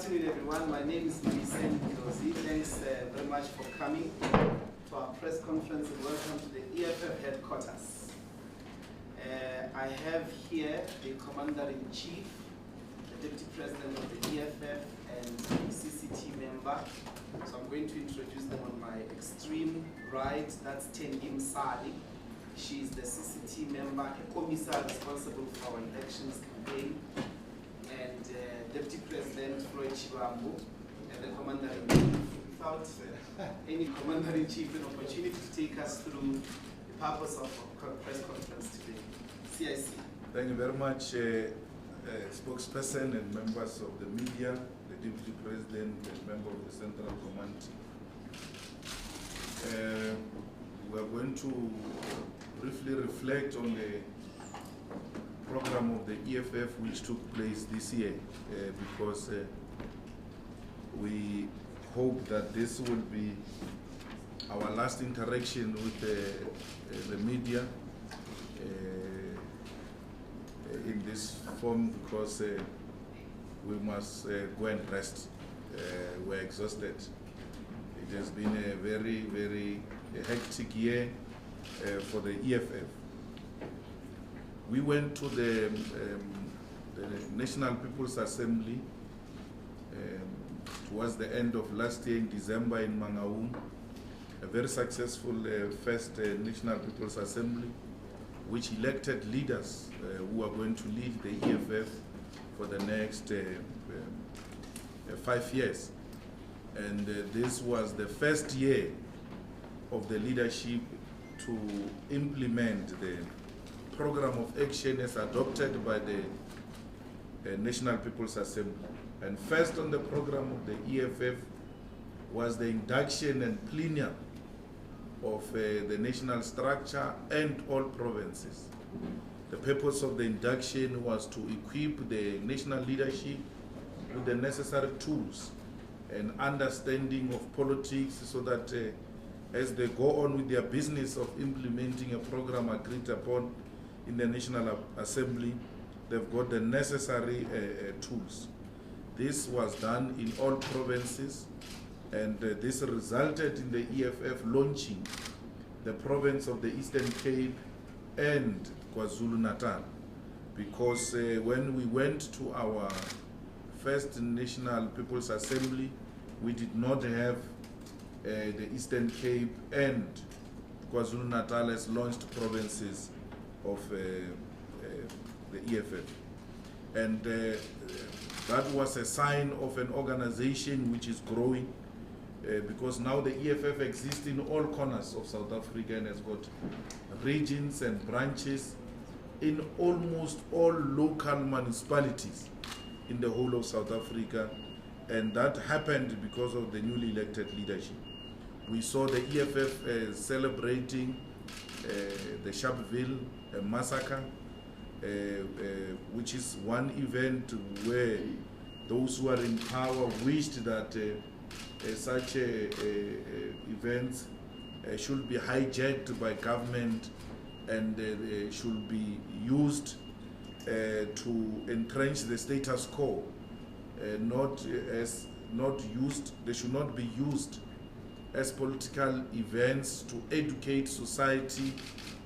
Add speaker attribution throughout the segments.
Speaker 1: afternoon, everyone. My name is Nelson Mandela. Thanks very much for coming to our press conference and welcome to the EFF headquarters. I have here the Commander-in-Chief, the Deputy President of the EFF, and the CCT member. So I'm going to introduce them on my extreme right. That's Tengim Sali. She is the CCT member, a commissar responsible for our elections campaign, and Deputy President Floyd Chibambu, and the Commander-in-Chief. Without any Commander-in-Chief, an opportunity to take us through the purpose of our press conference today. CIC.
Speaker 2: Thank you very much, spokesperson and members of the media, the Deputy President and member of the Central Command. We are going to briefly reflect on the program of the EFF which took place this year because we hope that this will be our last interaction with the media in this form, because we must go and rest. We're exhausted. It has been a very, very hectic year for the EFF. We went to the National People's Assembly towards the end of last year in December in Mangaung, a very successful first National People's Assembly, which elected leaders who are going to lead the EFF for the next 5 years. And this was the first year of the leadership to implement the program of action as adopted by the National People's Assembly. And first on the program of the EFF was the induction and plenary of the national structure and all provinces. The purpose of the induction was to equip the national leadership with the necessary tools and understanding of politics so that as they go on with their business of implementing a program agreed upon in the National Assembly, they've got the necessary tools. This was done in all provinces, and this resulted in the EFF launching the province of the Eastern Cape and KwaZulu-Natal, because when we went to our first National People's Assembly, we did not have the Eastern Cape and KwaZulu-Natal as launched provinces of the EFF. And that was a sign of an organization which is growing, because now the EFF exists in all corners of South Africa and has got regions and branches in almost all local municipalities in the whole of South Africa. And that happened because of the newly elected leadership. We saw the EFF celebrating the Sharpeville massacre, which is one event where those who are in power wished that such events should be hijacked by government and should be used to entrench the status quo, they should not be used as political events to educate society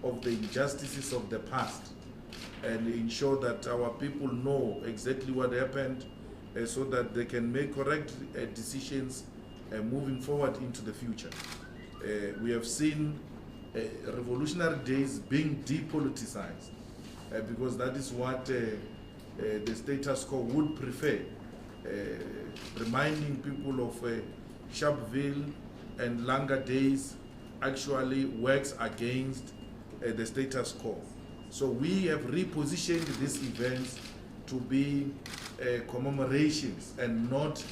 Speaker 2: of the injustices of the past and ensure that our people know exactly what happened so that they can make correct decisions moving forward into the future. We have seen revolutionary days being depoliticized because that is what the status quo would prefer, reminding people of Sharpeville and Langa days actually works against the status quo. So we have repositioned these events to be commemorations and not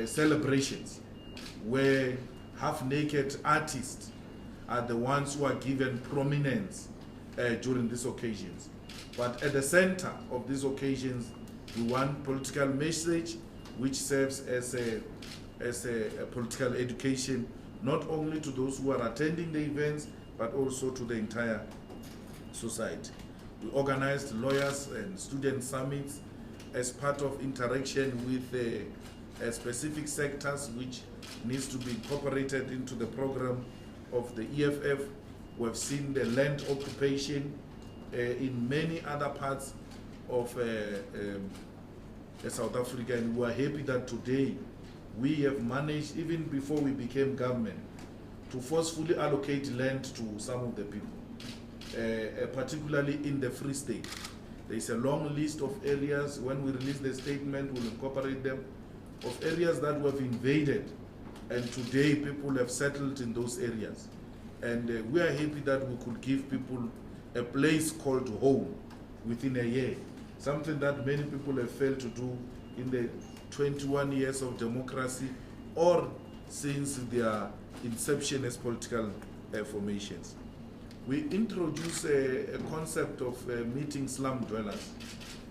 Speaker 2: celebrations, where half-naked artists are the ones who are given prominence during these occasions. But at the center of these occasions, we want political message which serves as a political education, not only to those who are attending the events, but also to the entire society. We organized lawyers and student summits as part of interaction with specific sectors which needs to be incorporated into the program of the EFF. We've seen the land occupation in many other parts of South Africa, and we are happy that today we have managed, even before we became government, to forcefully allocate land to some of the people, particularly in the Free State. There is a long list of areas. When we release the statement, we'll incorporate them, of areas that were invaded, and today people have settled in those areas. And we are happy that we could give people a place called home within a year, something that many people have failed to do in the 21 years of democracy or since their inception as political formations. We introduce a concept of meeting slum dwellers.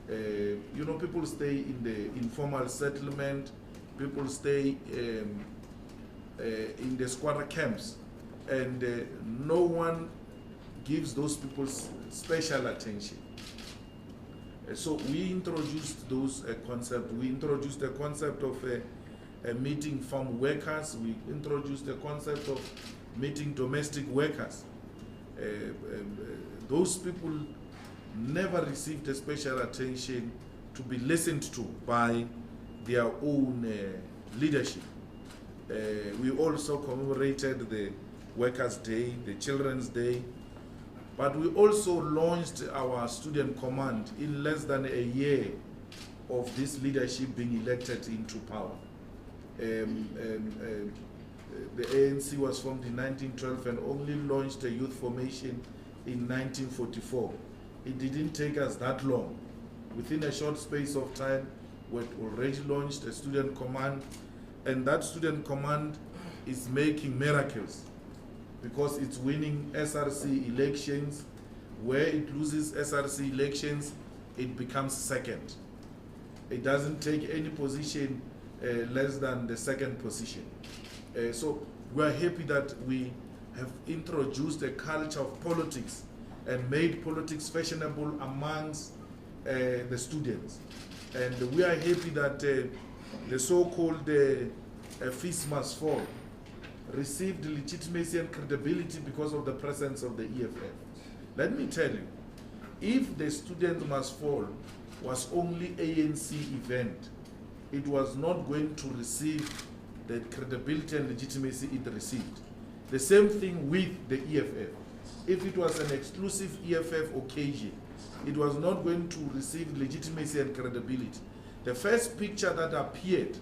Speaker 2: You know, people stay in the informal settlement, people stay in the squatter camps, and no one gives those people special attention. So we introduced those concepts. We introduced the concept of meeting farm workers. We introduced the concept of meeting domestic workers. Those people never received a special attention to be listened to by their own leadership. We also commemorated the Workers' Day, the Children's Day, but we also launched our student command in less than a year of this leadership being elected into power. The ANC was formed in 1912 and only launched a youth formation in 1944. It didn't take us that long. Within a short space of time, we had already launched a student command, and that student command is making miracles because it's winning SRC elections. Where it loses SRC elections, it becomes second. It doesn't take any position less than the second position. So we're happy that we have introduced a culture of politics and made politics fashionable amongst the students. And we are happy that the so-called fees must fall received legitimacy and credibility because of the presence of the EFF. Let me tell you, if the student must fall was only ANC event, it was not going to receive the credibility and legitimacy it received. The same thing with the EFF. If it was an exclusive EFF occasion, it was not going to receive legitimacy and credibility. The first picture that appeared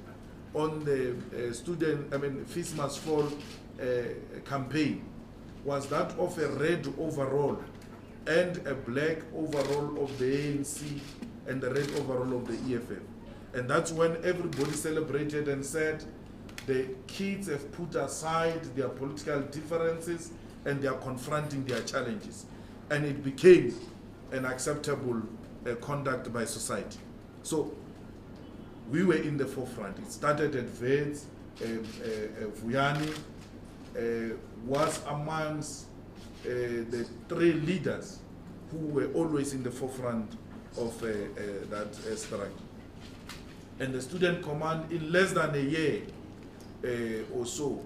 Speaker 2: on the Fees Must Fall campaign was that of a red overall and a black overall of the ANC and the red overall of the EFF. And that's when everybody celebrated and said the kids have put aside their political differences and they are confronting their challenges. And it became an acceptable conduct by society. So we were in the forefront. It started at Vets. Vuyani was amongst the three leaders who were always in the forefront of that struggle. And the student command, in less than a year or so,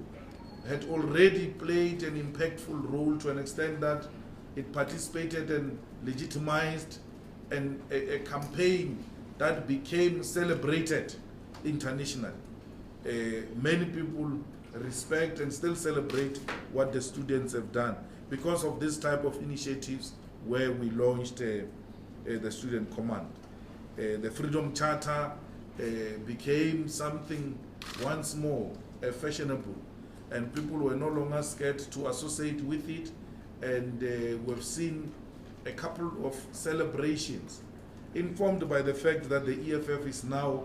Speaker 2: had already played an impactful role to an extent that it participated and legitimized a campaign that became celebrated internationally. Many people respect and still celebrate what the students have done because of this type of initiatives where we launched the student command. The Freedom Charter became something once more fashionable, and people were no longer scared to associate with it, and we've seen a couple of celebrations informed by the fact that the EFF is now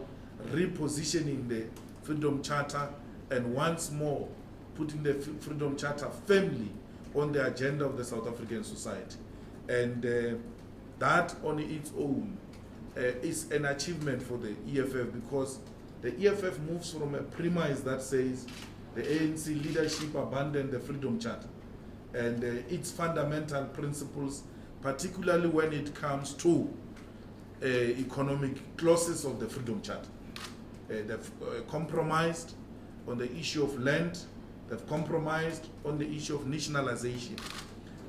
Speaker 2: repositioning the Freedom Charter and once more putting the Freedom Charter firmly on the agenda of the South African society. And that on its own is an achievement for the EFF, because the EFF moves from a premise that says the ANC leadership abandoned the Freedom Charter and its fundamental principles, particularly when it comes to economic clauses of the Freedom Charter. they've compromised on the issue of land, they've compromised on the issue of nationalization.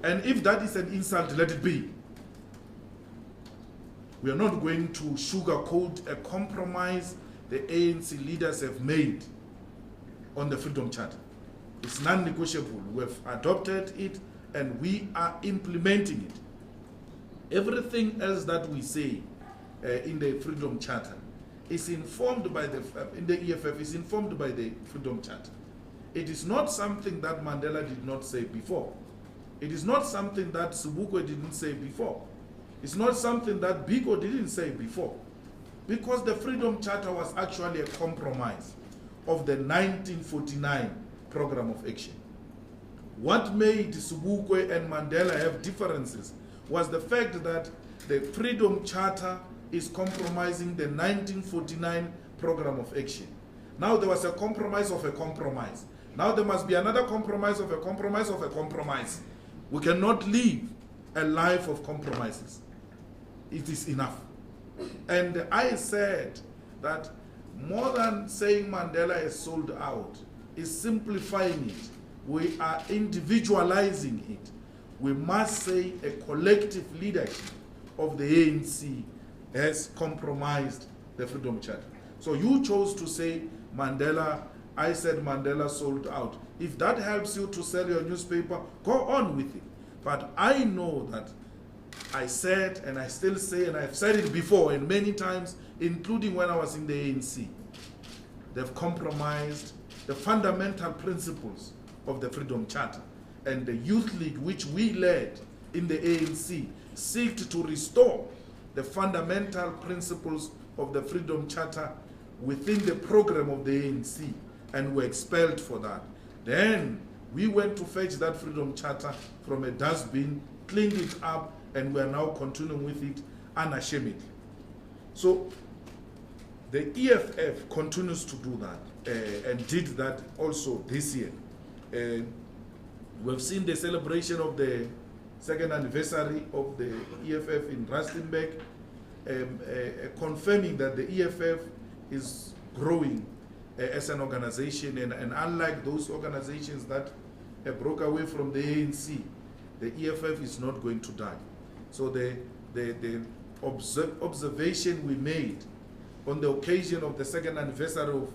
Speaker 2: And if that is an insult, let it be. We are not going to sugarcoat a compromise the ANC leaders have made on the Freedom Charter. It's non-negotiable. We've adopted it and we are implementing it. Everything else that we say in the Freedom Charter is informed by in the EFF is informed by the Freedom Charter. It is not something that Mandela did not say before. It is not something that Sobukwe didn't say before. It's not something that Biko didn't say before. Because the Freedom Charter was actually a compromise of the 1949 Program of Action. What made Sobukwe and Mandela have differences was the fact that the Freedom Charter is compromising the 1949 Program of Action. Now there was a compromise of a compromise. Now there must be another compromise of a compromise of a compromise. We cannot live a life of compromises. It is enough. And I said that more than saying Mandela is sold out, is simplifying it. We are individualizing it. We must say a collective leadership of the ANC has compromised the Freedom Charter. So you chose to say Mandela, I said Mandela sold out. If that helps you to sell your newspaper, go on with it. But I know that I said, and I still say, and I've said it before and many times, including when I was in the ANC, they've compromised the fundamental principles of the Freedom Charter. And the Youth League, which we led in the ANC, seeked to restore the fundamental principles of the Freedom Charter within the program of the ANC, and were expelled for that. Then we went to fetch that Freedom Charter from a dustbin, cleaned it up, and we are now continuing with it unashamedly. So the EFF continues to do that, and did that also this year. We've seen the celebration of the second anniversary of the EFF in Rustenburg, confirming that the EFF is growing as an organization, and unlike those organizations that broke away from the ANC, the EFF is not going to die. So the observation we made on the occasion of the second anniversary of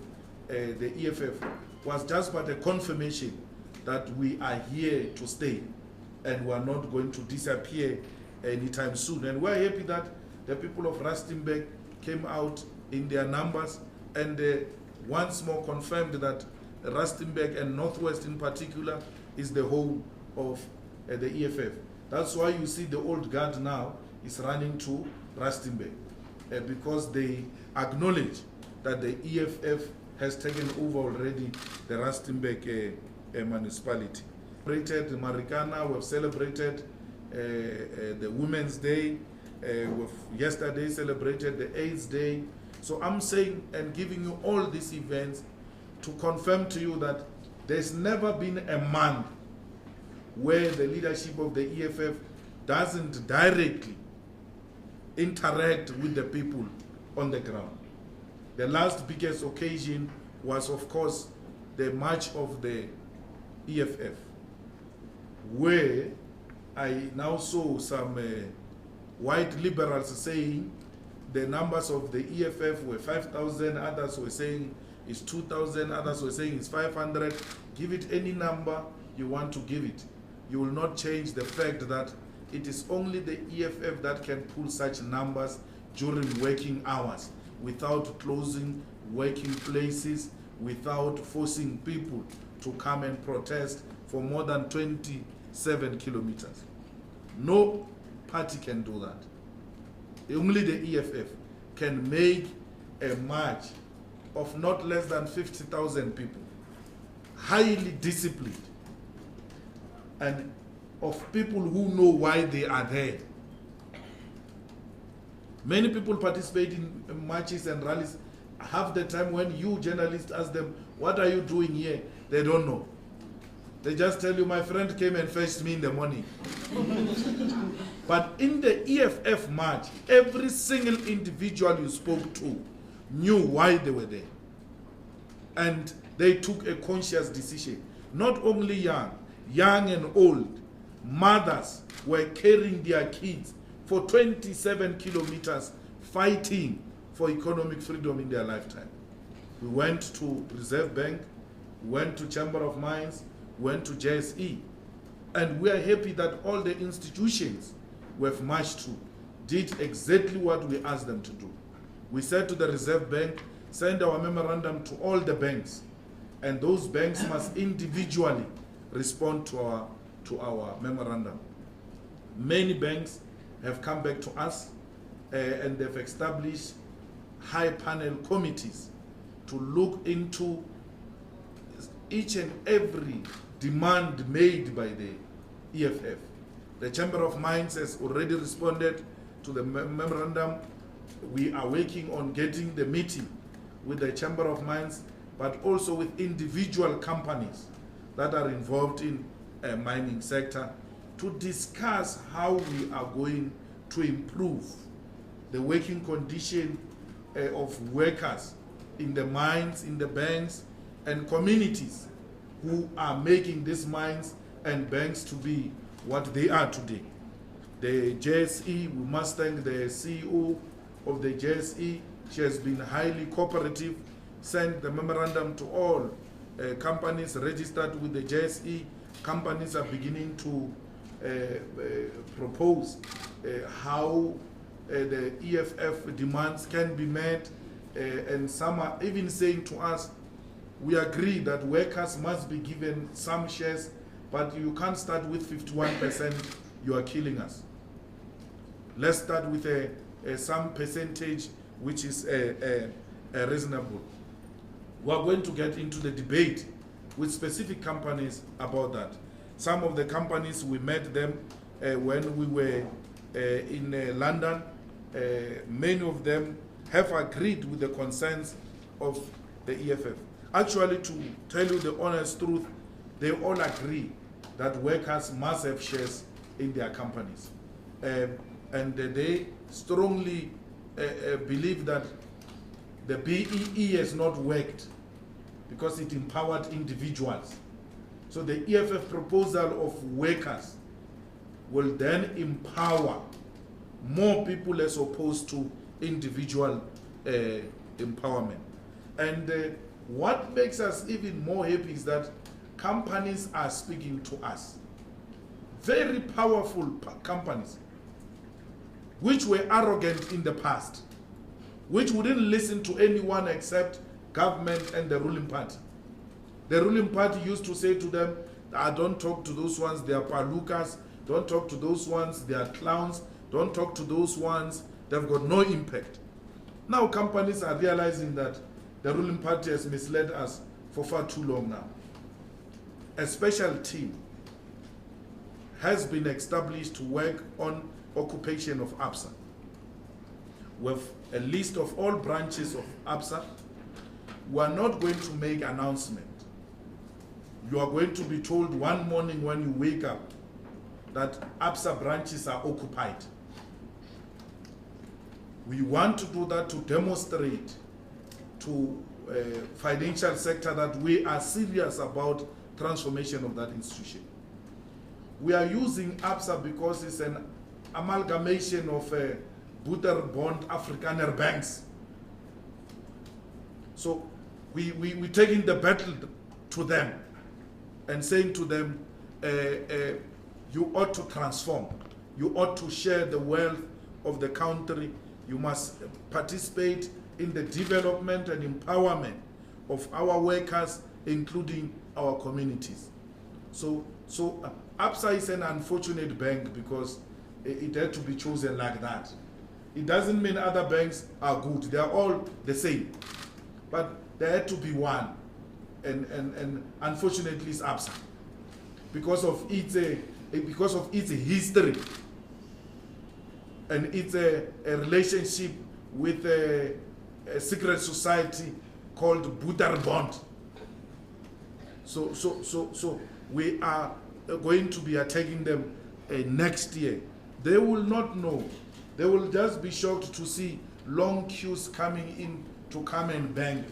Speaker 2: the EFF was just but a confirmation that we are here to stay and we are not going to disappear anytime soon. And we're happy that the people of Rustenburg came out in their numbers and once more confirmed that Rustenburg and Northwest in particular is the home of the EFF. That's why you see the old guard now is running to Rustenburg, because they acknowledge that the EFF has taken over already the Rustenburg municipality. We celebrated Marikana, we've celebrated the Women's Day, we've yesterday celebrated the AIDS Day. So I'm saying and giving you all these events to confirm to you that there's never been a month where the leadership of the EFF doesn't directly interact with the people on the ground. The last biggest occasion was, of course, the march of the EFF, where I now saw some white liberals saying the numbers of the EFF were 5,000, others were saying it's 2,000, others were saying it's 500. Give it any number you want to give it. You will not change the fact that it is only the EFF that can pull such numbers during working hours without closing working places, without forcing people to come and protest for more than 27 kilometers. No party can do that. Only the EFF can make a march of not less than 50,000 people, highly disciplined, and of people who know why they are there. Many people participate in marches and rallies. Half the time when you journalists ask them, what are you doing here? They don't know. They just tell you, my friend came and fetched me in the morning. But in the EFF march, every single individual you spoke to knew why they were there. And they took a conscious decision. Not only young and old, mothers were carrying their kids for 27 kilometers fighting for economic freedom in their lifetime. We went to Reserve Bank, went to Chamber of Mines, went to JSE, and we are happy that all the institutions we've marched to did exactly what we asked them to do. We said to the Reserve Bank, send our memorandum to all the banks, and those banks must individually respond to our memorandum. Many banks have come back to us and they've established high panel committees to look into each and every demand made by the EFF. The Chamber of Mines has already responded to the memorandum. We are working on getting the meeting with the Chamber of Mines, but also with individual companies that are involved in a mining sector to discuss how we are going to improve the working condition of workers in the mines, in the banks, and communities who are making these mines and banks to be what they are today. The JSE, we must thank the CEO of the JSE. She has been highly cooperative, sent the memorandum to all companies registered with the JSE. Companies are beginning to propose how the EFF demands can be met, and some are even saying to us, we agree that workers must be given some shares, but you can't start with 51%, you are killing us. Let's start with some percentage which is reasonable. We are going to get into the debate with specific companies about that. Some of the companies, we met them when we were in London. Many of them have agreed with the concerns of the EFF. Actually, to tell you the honest truth, they all agree that workers must have shares in their companies. And they strongly believe that the BEE has not worked because it empowered individuals. So the EFF proposal of workers will then empower more people as opposed to individual empowerment. And what makes us even more happy is that companies are speaking to us. Very powerful companies, which were arrogant in the past, which wouldn't listen to anyone except government and the ruling party. The ruling party used to say to them, don't talk to those ones, they are palukas. Don't talk to those ones, they are clowns. Don't talk to those ones, they've got no impact. Now companies are realizing that the ruling party has misled us for far too long now. A special team has been established to work on occupation of ABSA. With a list of all branches of ABSA, we are not going to make an announcement. You are going to be told one morning when you wake up that ABSA branches are occupied. We want to do that to demonstrate to financial sector that we are serious about transformation of that institution. We are using ABSA because it's an amalgamation of Butterbond Afrikaner banks. So we're taking the battle to them and saying to them, you ought to transform. You ought to share the wealth of the country. You must participate in the development and empowerment of our workers, including our communities. So ABSA is an unfortunate bank because it had to be chosen like that. It doesn't mean other banks are good. They are all the same. But there had to be one. And unfortunately it's ABSA. Because of its history and its a relationship with a secret society called Butterbond. So we are going to be attacking them next year. They will not know. They will just be shocked to see long queues coming in to come and bank.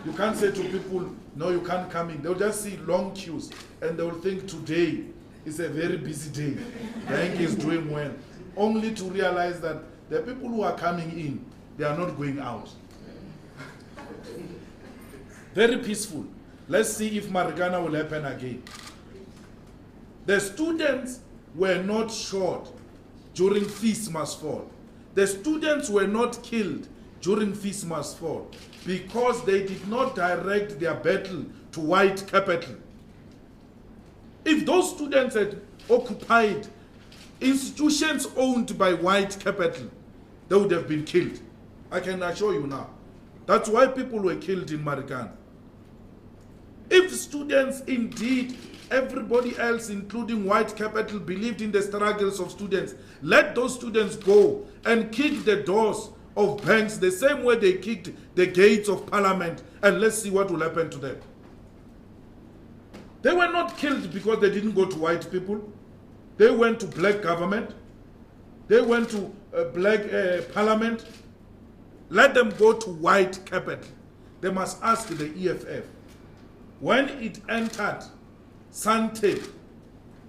Speaker 2: You can't say to people, no, you can't come in. They'll just see long queues and they'll think today is a very busy day. Bank is doing well. Only to realize that the people who are coming in, they are not going out. Very peaceful. Let's see if Marikana will happen again. The students were not shot during Feast Must Fall. The students were not killed during Feast Must Fall because they did not direct their battle to white capital. If those students had occupied institutions owned by white capital, they would have been killed. I can assure you now. That's why people were killed in Marikana. If students indeed, everybody else, including white capital, believed in the struggles of students, let those students go and kick the doors of banks the same way they kicked the gates of parliament, and let's see what will happen to them. They were not killed because they didn't go to white people. They went to black government. They went to black parliament. Let them go to white capital. They must ask the EFF. When it entered Sante,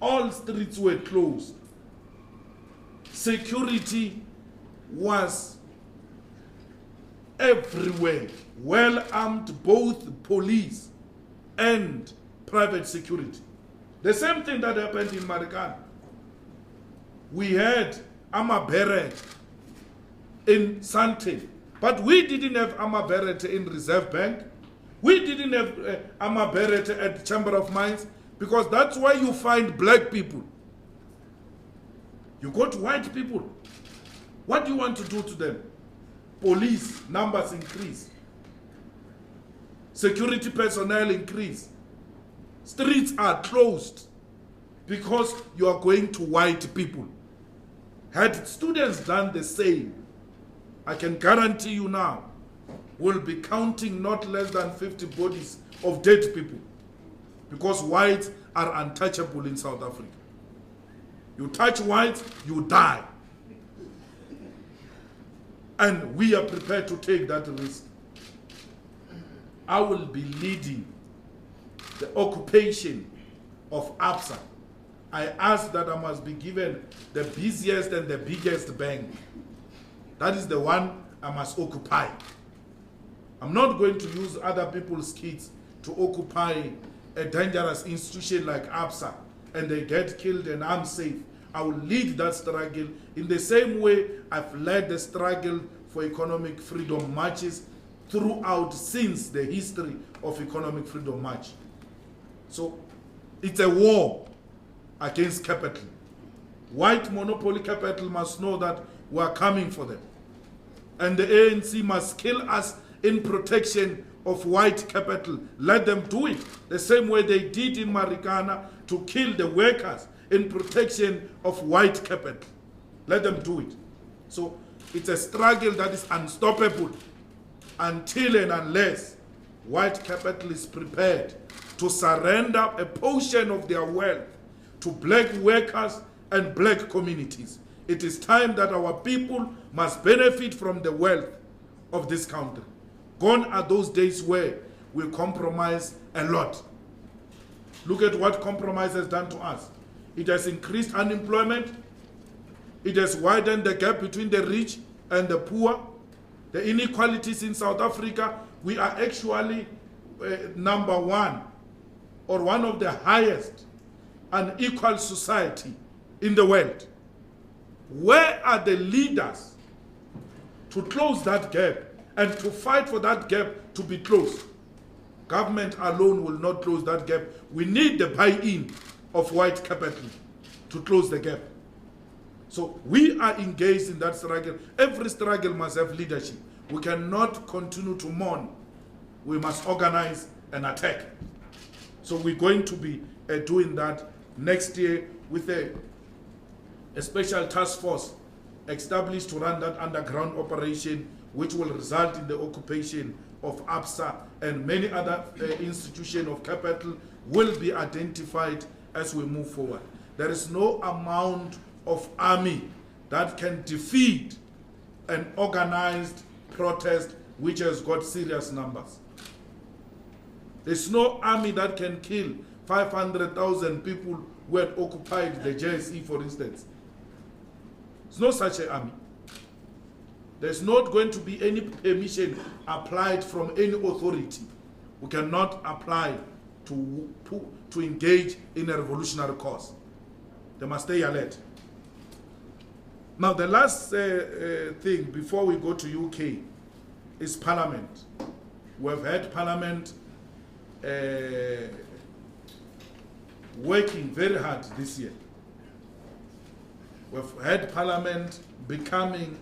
Speaker 2: all streets were closed. Security was everywhere, well armed, both police and private security. The same thing that happened in Marikana. We had Ama Beret in Sante, but we didn't have Ama Beret in Reserve Bank. We didn't have Ama Beret at Chamber of Mines, because that's why you find black people. You go to white people. What do you want to do to them? Police numbers increase. Security personnel increase. Streets are closed because you are going to white people. Had students done the same, I can guarantee you now, we'll be counting not less than 50 bodies of dead people, because whites are untouchable in South Africa. You touch whites, you die. And we are prepared to take that risk. I will be leading the occupation of ABSA. I ask that I must be given the busiest and the biggest bank. That is the one I must occupy. I'm not going to use other people's kids to occupy a dangerous institution like ABSA and they get killed and I'm safe. I will lead that struggle in the same way I've led the struggle for economic freedom marches throughout since the history of economic freedom march. So it's a war against capital. White monopoly capital must know that we are coming for them. And the ANC must kill us in protection of white capital. Let them do it the same way they did in Marikana to kill the workers in protection of white capital. Let them do it. So it's a struggle that is unstoppable until and unless white capital is prepared to surrender a portion of their wealth to black workers and black communities. It is time that our people must benefit from the wealth of this country. Gone are those days where we compromise a lot. Look at what compromise has done to us. It has increased unemployment. It has widened the gap between the rich and the poor. The inequalities in South Africa, we are actually number one or one of the highest unequal society in the world. Where are the leaders to close that gap and to fight for that gap to be closed? Government alone will not close that gap. We need the buy-in of white capital to close the gap. So we are engaged in that struggle. Every struggle must have leadership. We cannot continue to mourn. We must organize and attack. So we're going to be doing that next year with a special task force established to run that underground operation, which will result in the occupation of ABSA, and many other institutions of capital will be identified as we move forward. There is no amount of army that can defeat an organized protest which has got serious numbers. There's no army that can kill 500,000 people who had occupied the JSE, for instance. There's no such an army. There's not going to be any permission applied from any authority. We cannot apply to engage in a revolutionary cause. They must stay alert. Now, the last thing before we go to UK is Parliament. We've had Parliament working very hard this year. We've had Parliament becoming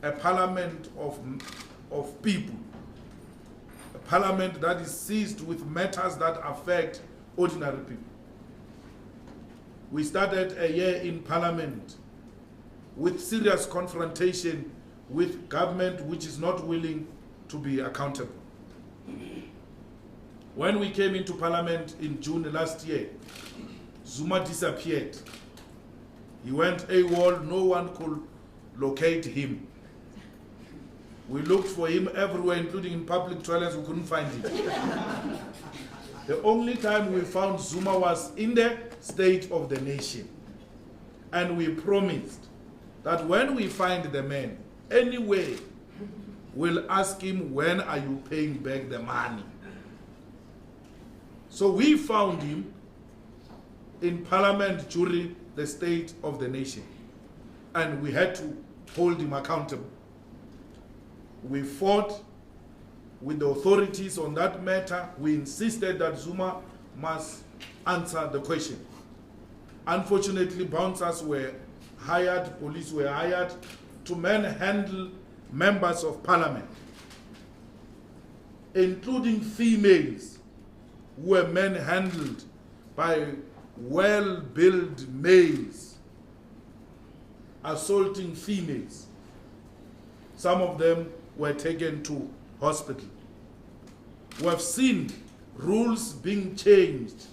Speaker 2: a parliament of people. A parliament that is seized with matters that affect ordinary people. We started a year in Parliament with serious confrontation with government which is not willing to be accountable. When we came into Parliament in June last year, Zuma disappeared. He went AWOL, no one could locate him. We looked for him everywhere, including in public toilets, we couldn't find him. The only time we found Zuma was in the State of the Nation. And we promised that when we find the man, anyway, we'll ask him, when are you paying back the money? So we found him in Parliament during the State of the Nation. And we had to hold him accountable. We fought with the authorities on that matter. We insisted that Zuma must answer the question. Unfortunately, bouncers were hired, police were hired to manhandle members of Parliament, including females who were manhandled by well-built males assaulting females. Some of them were taken to hospital. We have seen rules being changed.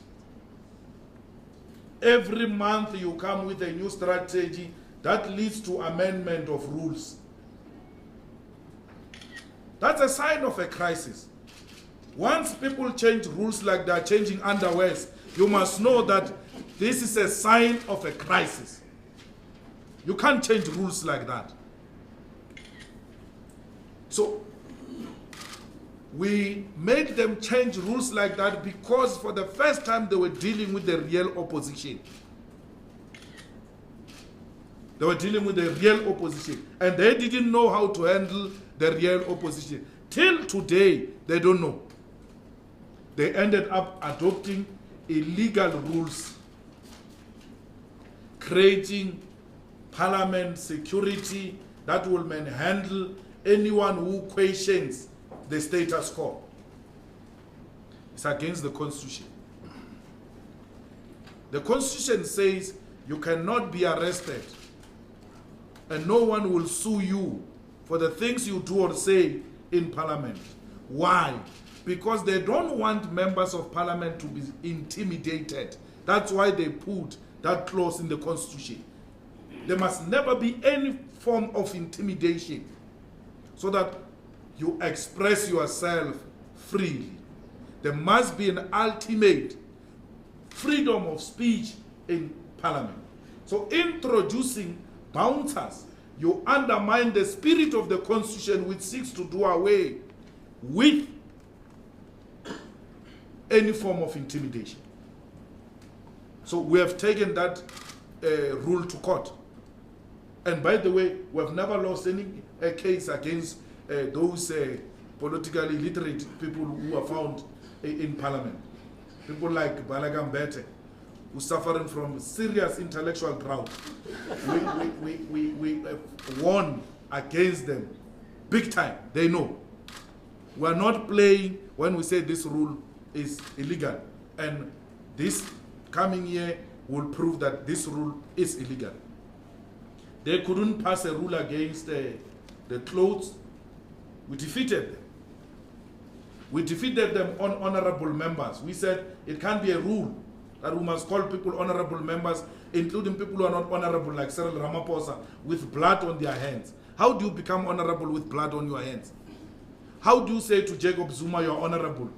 Speaker 2: Every month you come with a new strategy that leads to amendment of rules. That's a sign of a crisis. Once people change rules like they're changing underwears, you must know that this is a sign of a crisis. You can't change rules like that. So we made them change rules like that because for the first time they were dealing with the real opposition. They were dealing with the real opposition. And they didn't know how to handle the real opposition. Till today, they don't know. They ended up adopting illegal rules, creating parliament security that will manhandle anyone who questions the status quo. It's against the Constitution. The Constitution says you cannot be arrested and no one will sue you for the things you do or say in Parliament. Why? Because they don't want members of Parliament to be intimidated. That's why they put that clause in the Constitution. There must never be any form of intimidation so that you express yourself freely. There must be an ultimate freedom of speech in Parliament. So introducing bouncers, you undermine the spirit of the Constitution which seeks to do away with any form of intimidation. So we have taken that rule to court. And by the way, we have never lost any case against those politically illiterate people who are found in Parliament. People like Balagambete, who are suffering from serious intellectual drought. We warn against them big time. They know. We are not playing when we say this rule is illegal. And this coming year will prove that this rule is illegal. They couldn't pass a rule against the clothes. We defeated them. We defeated them on honorable members. We said it can't be a rule that we must call people honorable members, including people who are not honorable, like Cyril Ramaphosa, with blood on their hands. How do you become honorable with blood on your hands? How do you say to Jacob Zuma, you're honorable?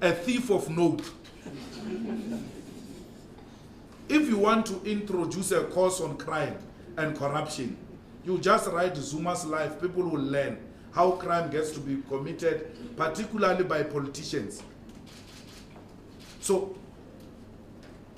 Speaker 2: A thief of note. If you want to introduce a course on crime and corruption, you just write Zuma's life. People will learn how crime gets to be committed, particularly by politicians. So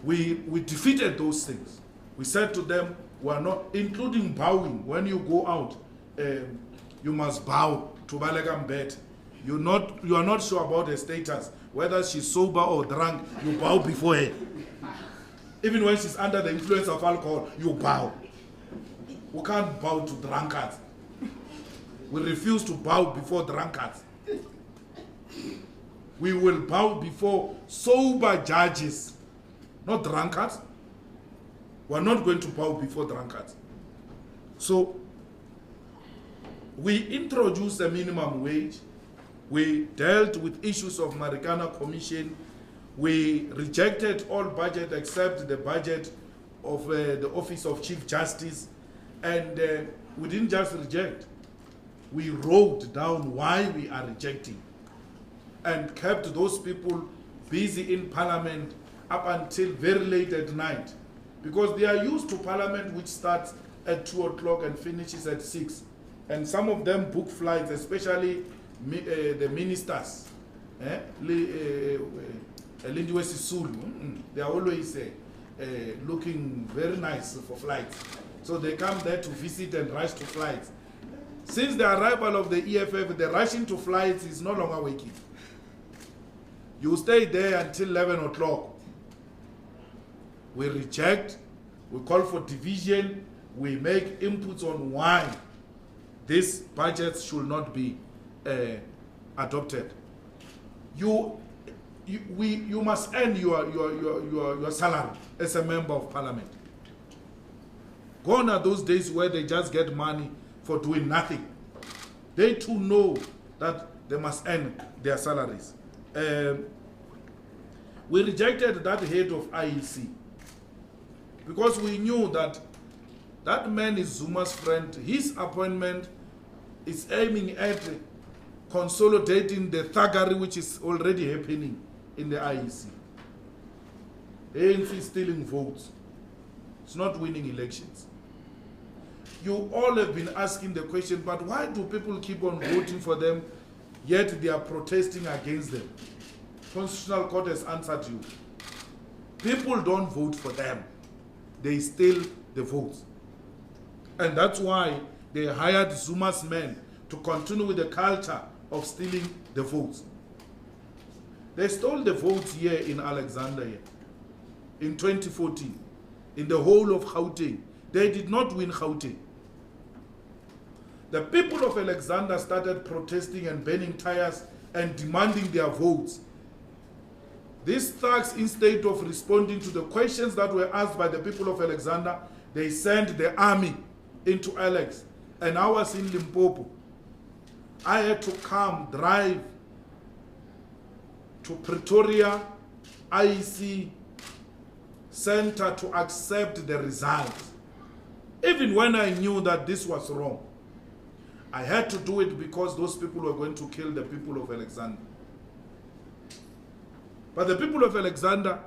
Speaker 2: we defeated those things. We said to them, we are not, including bowing. When you go out, you must bow to Balagambet. You are not sure about her status, whether she's sober or drunk, you bow before her. Even when she's under the influence of alcohol, you bow. We can't bow to drunkards. We refuse to bow before drunkards. We will bow before sober judges, not drunkards. We're not going to bow before drunkards. So we introduced a minimum wage. We dealt with issues of Marikana Commission. We rejected all budget except the budget of the Office of Chief Justice. And we didn't just reject. We wrote down why we are rejecting and kept those people busy in Parliament up until very late at night, because they are used to Parliament, which starts at 2 o'clock and finishes at 6. And some of them book flights, especially the ministers. Lindiwe Sisulu, they are always looking very nice for flights. So they come there to visit and rush to flights. Since the arrival of the EFF, the rushing to flights is no longer working. You stay there until 11 o'clock. We reject, we call for division, we make inputs on why this budget should not be adopted. You must earn your salary as a member of Parliament. Gone are those days where they just get money for doing nothing. They too know that they must earn their salaries. We rejected that head of IEC because we knew that that man is Zuma's friend. His appointment is aiming at consolidating the thuggery which is already happening in the IEC. ANC is stealing votes. It's not winning elections. You all have been asking the question, but why do people keep on voting for them, yet they are protesting against them? Constitutional Court has answered you. People don't vote for them. They steal the votes. And that's why they hired Zuma's men to continue with the culture of stealing the votes. They stole the votes here in Alexandria in 2014, in the whole of Gauteng. They did not win Gauteng. The people of Alexander started protesting and burning tires and demanding their votes. These thugs, instead of responding to the questions that were asked by the people of Alexander, they sent the army into Alex. And I was in Limpopo. I had to drive to Pretoria IEC Center to accept the results. Even when I knew that this was wrong, I had to do it because those people were going to kill the people of Alexander. But the people of Alexander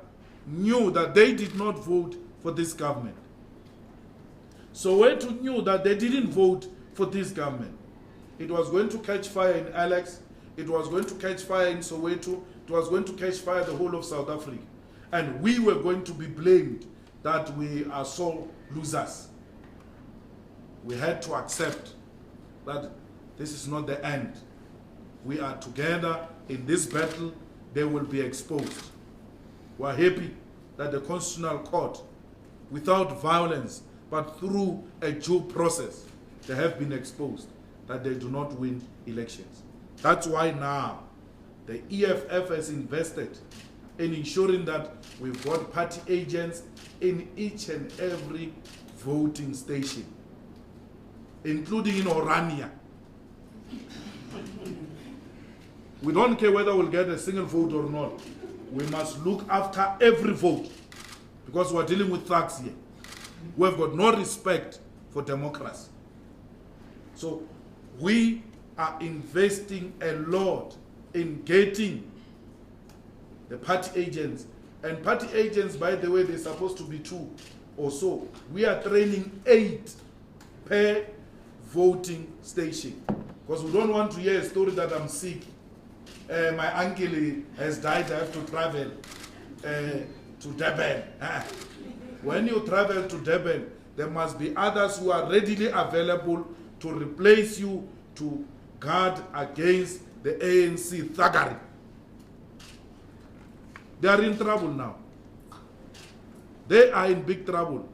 Speaker 2: knew that they did not vote for this government. Soweto knew that they didn't vote for this government. It was going to catch fire in Alex. It was going to catch fire in Soweto. It was going to catch fire the whole of South Africa. And we were going to be blamed that we are so losers. We had to accept that this is not the end. We are together in this battle. They will be exposed. We are happy that the Constitutional Court, without violence, but through a due process, they have been exposed that they do not win elections. That's why now the EFF has invested in ensuring that we've got party agents in each and every voting station, including in Orania. We don't care whether we'll get a single vote or not. We must look after every vote because we're dealing with thugs here. We've got no respect for democracy. So we are investing a lot in getting the party agents. And party agents, by the way, they're supposed to be 2 or so. We are training 8 per voting station. Because we don't want to hear a story that I'm sick. My uncle has died, I have to travel to Durban. When you travel to Durban, there must be others who are readily available to replace you to guard against the ANC thuggery. They are in trouble now. They are in big trouble.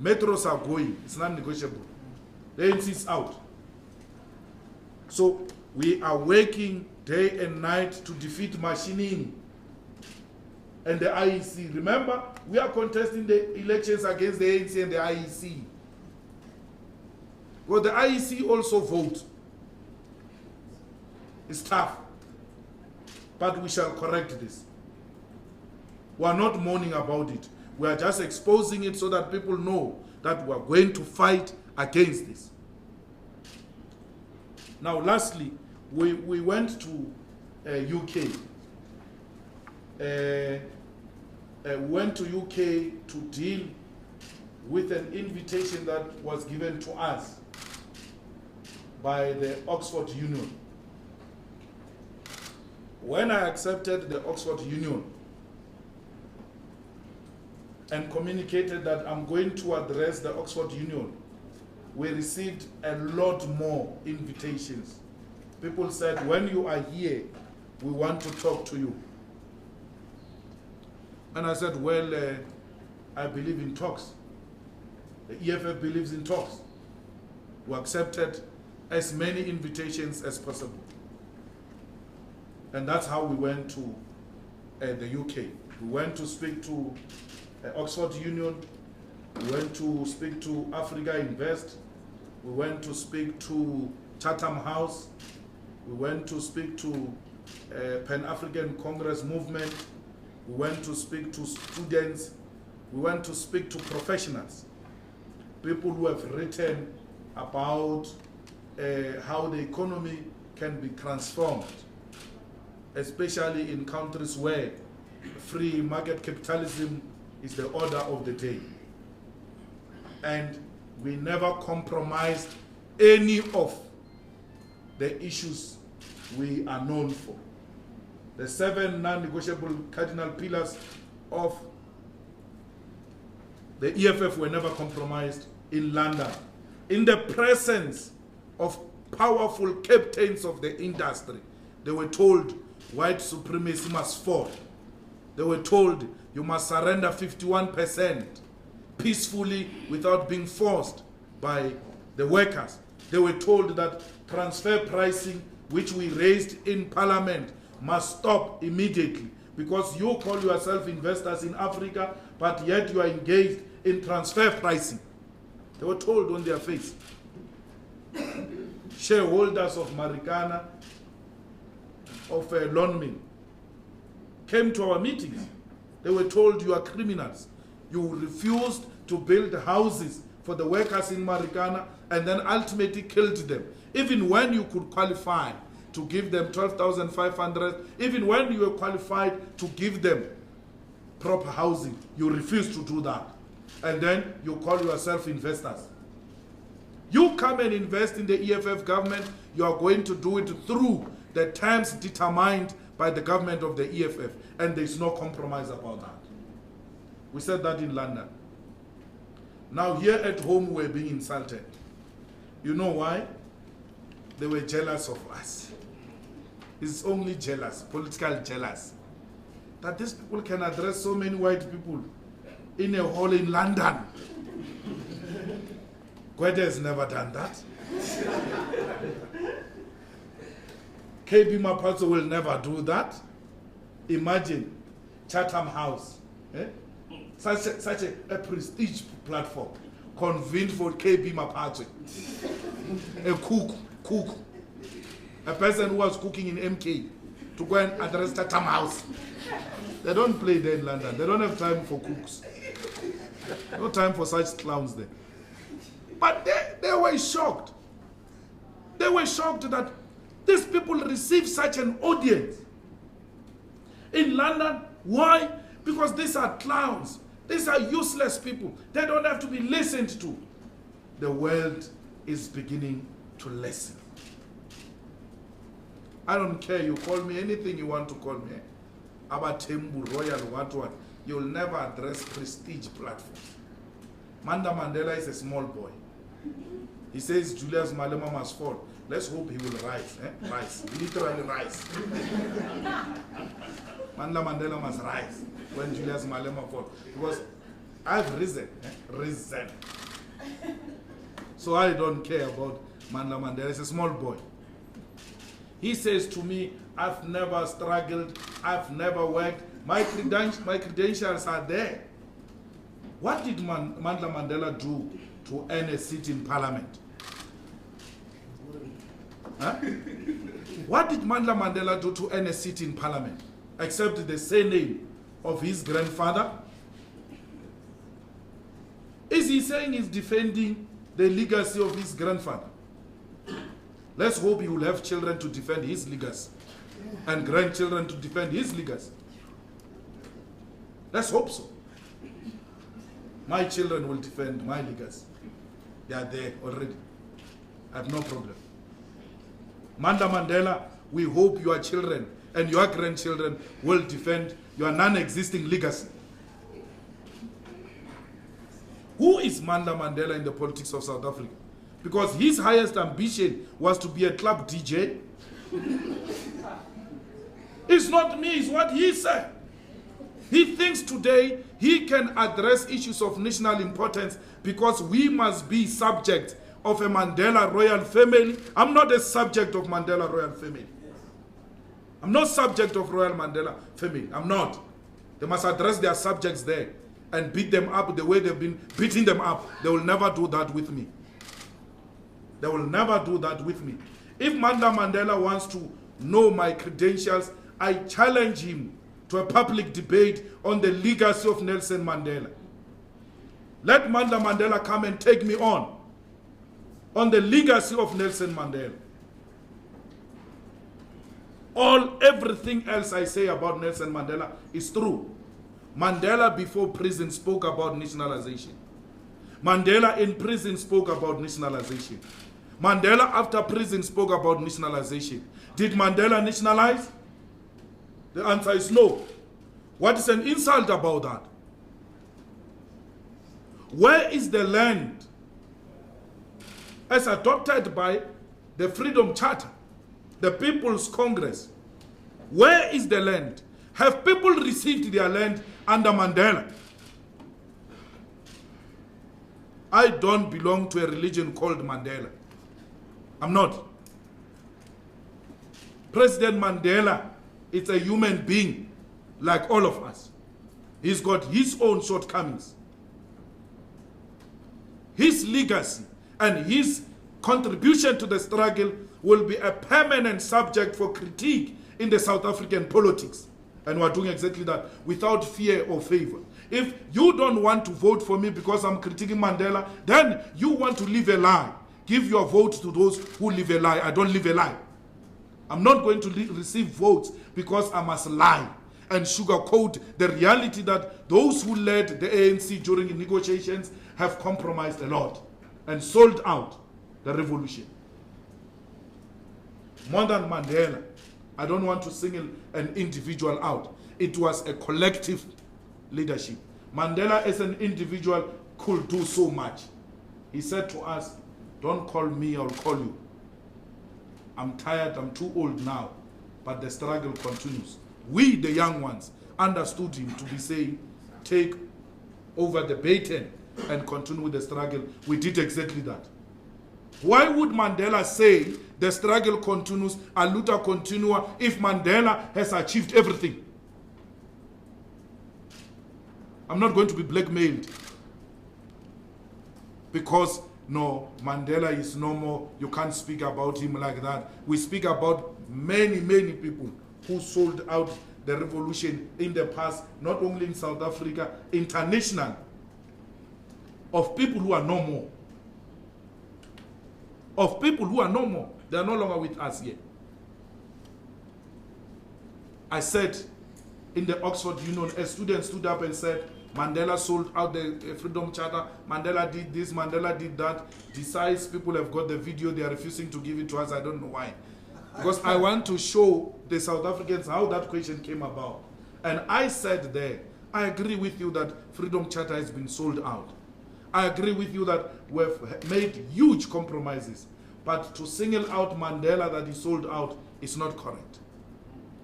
Speaker 2: Metros are going. It's not negotiable. The ANC is out. So we are working day and night to defeat Mashinini and the IEC. Remember, we are contesting the elections against the ANC and the IEC. Well, the IEC also vote. It's tough. But we shall correct this. We are not mourning about it. We are just exposing it so that people know that we are going to fight against this. Now, lastly, we went to UK. We went to UK to deal with an invitation that was given to us by the Oxford Union. When I accepted the Oxford Union and communicated that I'm going to address the Oxford Union, we received a lot more invitations. People said, when you are here, we want to talk to you. And I said, well, I believe in talks. The EFF believes in talks. We accepted as many invitations as possible. And that's how we went to the UK. We went to speak to Oxford Union. We went to speak to Africa Invest. We went to speak to Chatham House. We went to speak to Pan-African Congress Movement. We went to speak to students. We went to speak to professionals. People who have written about how the economy can be transformed, especially in countries where free market capitalism is the order of the day. And we never compromised any of the issues we are known for. The 7 non-negotiable cardinal pillars of the EFF were never compromised in London, in the presence of powerful captains of the industry. They were told white supremacy must fall. They were told you must surrender 51% peacefully without being forced by the workers. They were told that transfer pricing, which we raised in Parliament, must stop immediately, because you call yourself investors in Africa, but yet you are engaged in transfer pricing. They were told on their face. Shareholders of Marikana, of Lonmin, came to our meetings. They were told you are criminals. You refused to build houses for the workers in Marikana and then ultimately killed them. Even when you could qualify to give them 12,500, even when you were qualified to give them proper housing, you refused to do that. And then you call yourself investors. You come and invest in the EFF government, you are going to do it through the terms determined by the government of the EFF, and there's no compromise about that. We said that in London. Now here at home we're being insulted. You know why? They were jealous of us. It's only jealous, political jealous, that these people can address so many white people in a hall in London. Gwede has never done that. KB Mapaso will never do that. Imagine Chatham House, such a prestige platform, convened for KB Mapaso, a cook, a person who was cooking in MK, to go and address Chatham House. They don't play there in London. They don't have time for cooks. No time for such clowns there. But they were shocked. They were shocked that These people receive such an audience. In London, why? Because these are clowns. These are useless people. They don't have to be listened to. The world is beginning to listen. I don't care. You call me anything you want to call me. Abatembu, Royal, what. You'll never address prestige platforms. Mandla Mandela is a small boy. He says Julius Malema must fall. Let's hope he will rise. Rise. Literally rise. Mandla Mandela must rise when Julius Malema falls. Because I've risen. Risen. So I don't care about Mandla Mandela. He's a small boy. He says to me, I've never struggled. I've never worked. My credentials are there. What did Mandla Mandela do to earn a seat in parliament? Huh? What did Mandla Mandela do to earn a seat in parliament? Except the surname of his grandfather? Is he saying he's defending the legacy of his grandfather? Let's hope he will have children to defend his legacy and grandchildren to defend his legacy. Let's hope so. My children will defend my legacy. They are there already. I have no problem. Mandla Mandela, we hope your children and your grandchildren will defend your non-existing legacy. Who is Mandla Mandela in the politics of South Africa? Because his highest ambition was to be a club DJ. It's not me, it's what he said. He thinks today he can address issues of national importance because we must be subject of a Mandela royal family. I'm not a subject of Mandela royal family. I'm not subject of royal Mandela family. I'm not. They must address their subjects there and beat them up the way they've been beating them up. They will never do that with me. They will never do that with me. If Mandla Mandela wants to know my credentials, I challenge him to a public debate on the legacy of Nelson Mandela. Let Mandla Mandela come and take me on the legacy of Nelson Mandela. Everything else I say about Nelson Mandela is true. Mandela before prison spoke about nationalization. Mandela in prison spoke about nationalization. Mandela after prison spoke about nationalization. Did Mandela nationalize? The answer is no. What is an insult about that? Where is the land as adopted by the Freedom Charter, the People's Congress? Where is the land? Have people received their land under Mandela? I don't belong to a religion called Mandela. I'm not. President Mandela is a human being like all of us. He's got his own shortcomings. His legacy and his contribution to the struggle will be a permanent subject for critique in the South African politics. And we're doing exactly that without fear or favor. If you don't want to vote for me because I'm critiquing Mandela, then you want to live a lie. Give your vote to those who live a lie. I don't live a lie. I'm not going to receive votes because I must lie and sugarcoat the reality that those who led the ANC during the negotiations have compromised a lot and sold out the revolution. More than Mandela, I don't want to single an individual out. It was a collective leadership. Mandela as an individual could do so much. He said to us, don't call me, I'll call you. I'm tired, I'm too old now, but the struggle continues. We, the young ones, understood him to be saying, take over the baton and continue with the struggle. We did exactly that. Why would Mandela say the struggle continues, a luta continua, if Mandela has achieved everything? I'm not going to be blackmailed because no, Mandela is no more, you can't speak about him like that. We speak about many, many people who sold out the revolution in the past, not only in South Africa, international, of people who are no more. Of people who are no more. They are no longer with us here. I said in the Oxford Union, a student stood up and said, Mandela sold out the Freedom Charter, Mandela did this, Mandela did that. Decides people have got the video, they are refusing to give it to us. I don't know why. Because I want to show the South Africans how that question came about. And I said there, I agree with you that Freedom Charter has been sold out. I agree with you that we've made huge compromises. But to single out Mandela that he sold out is not correct.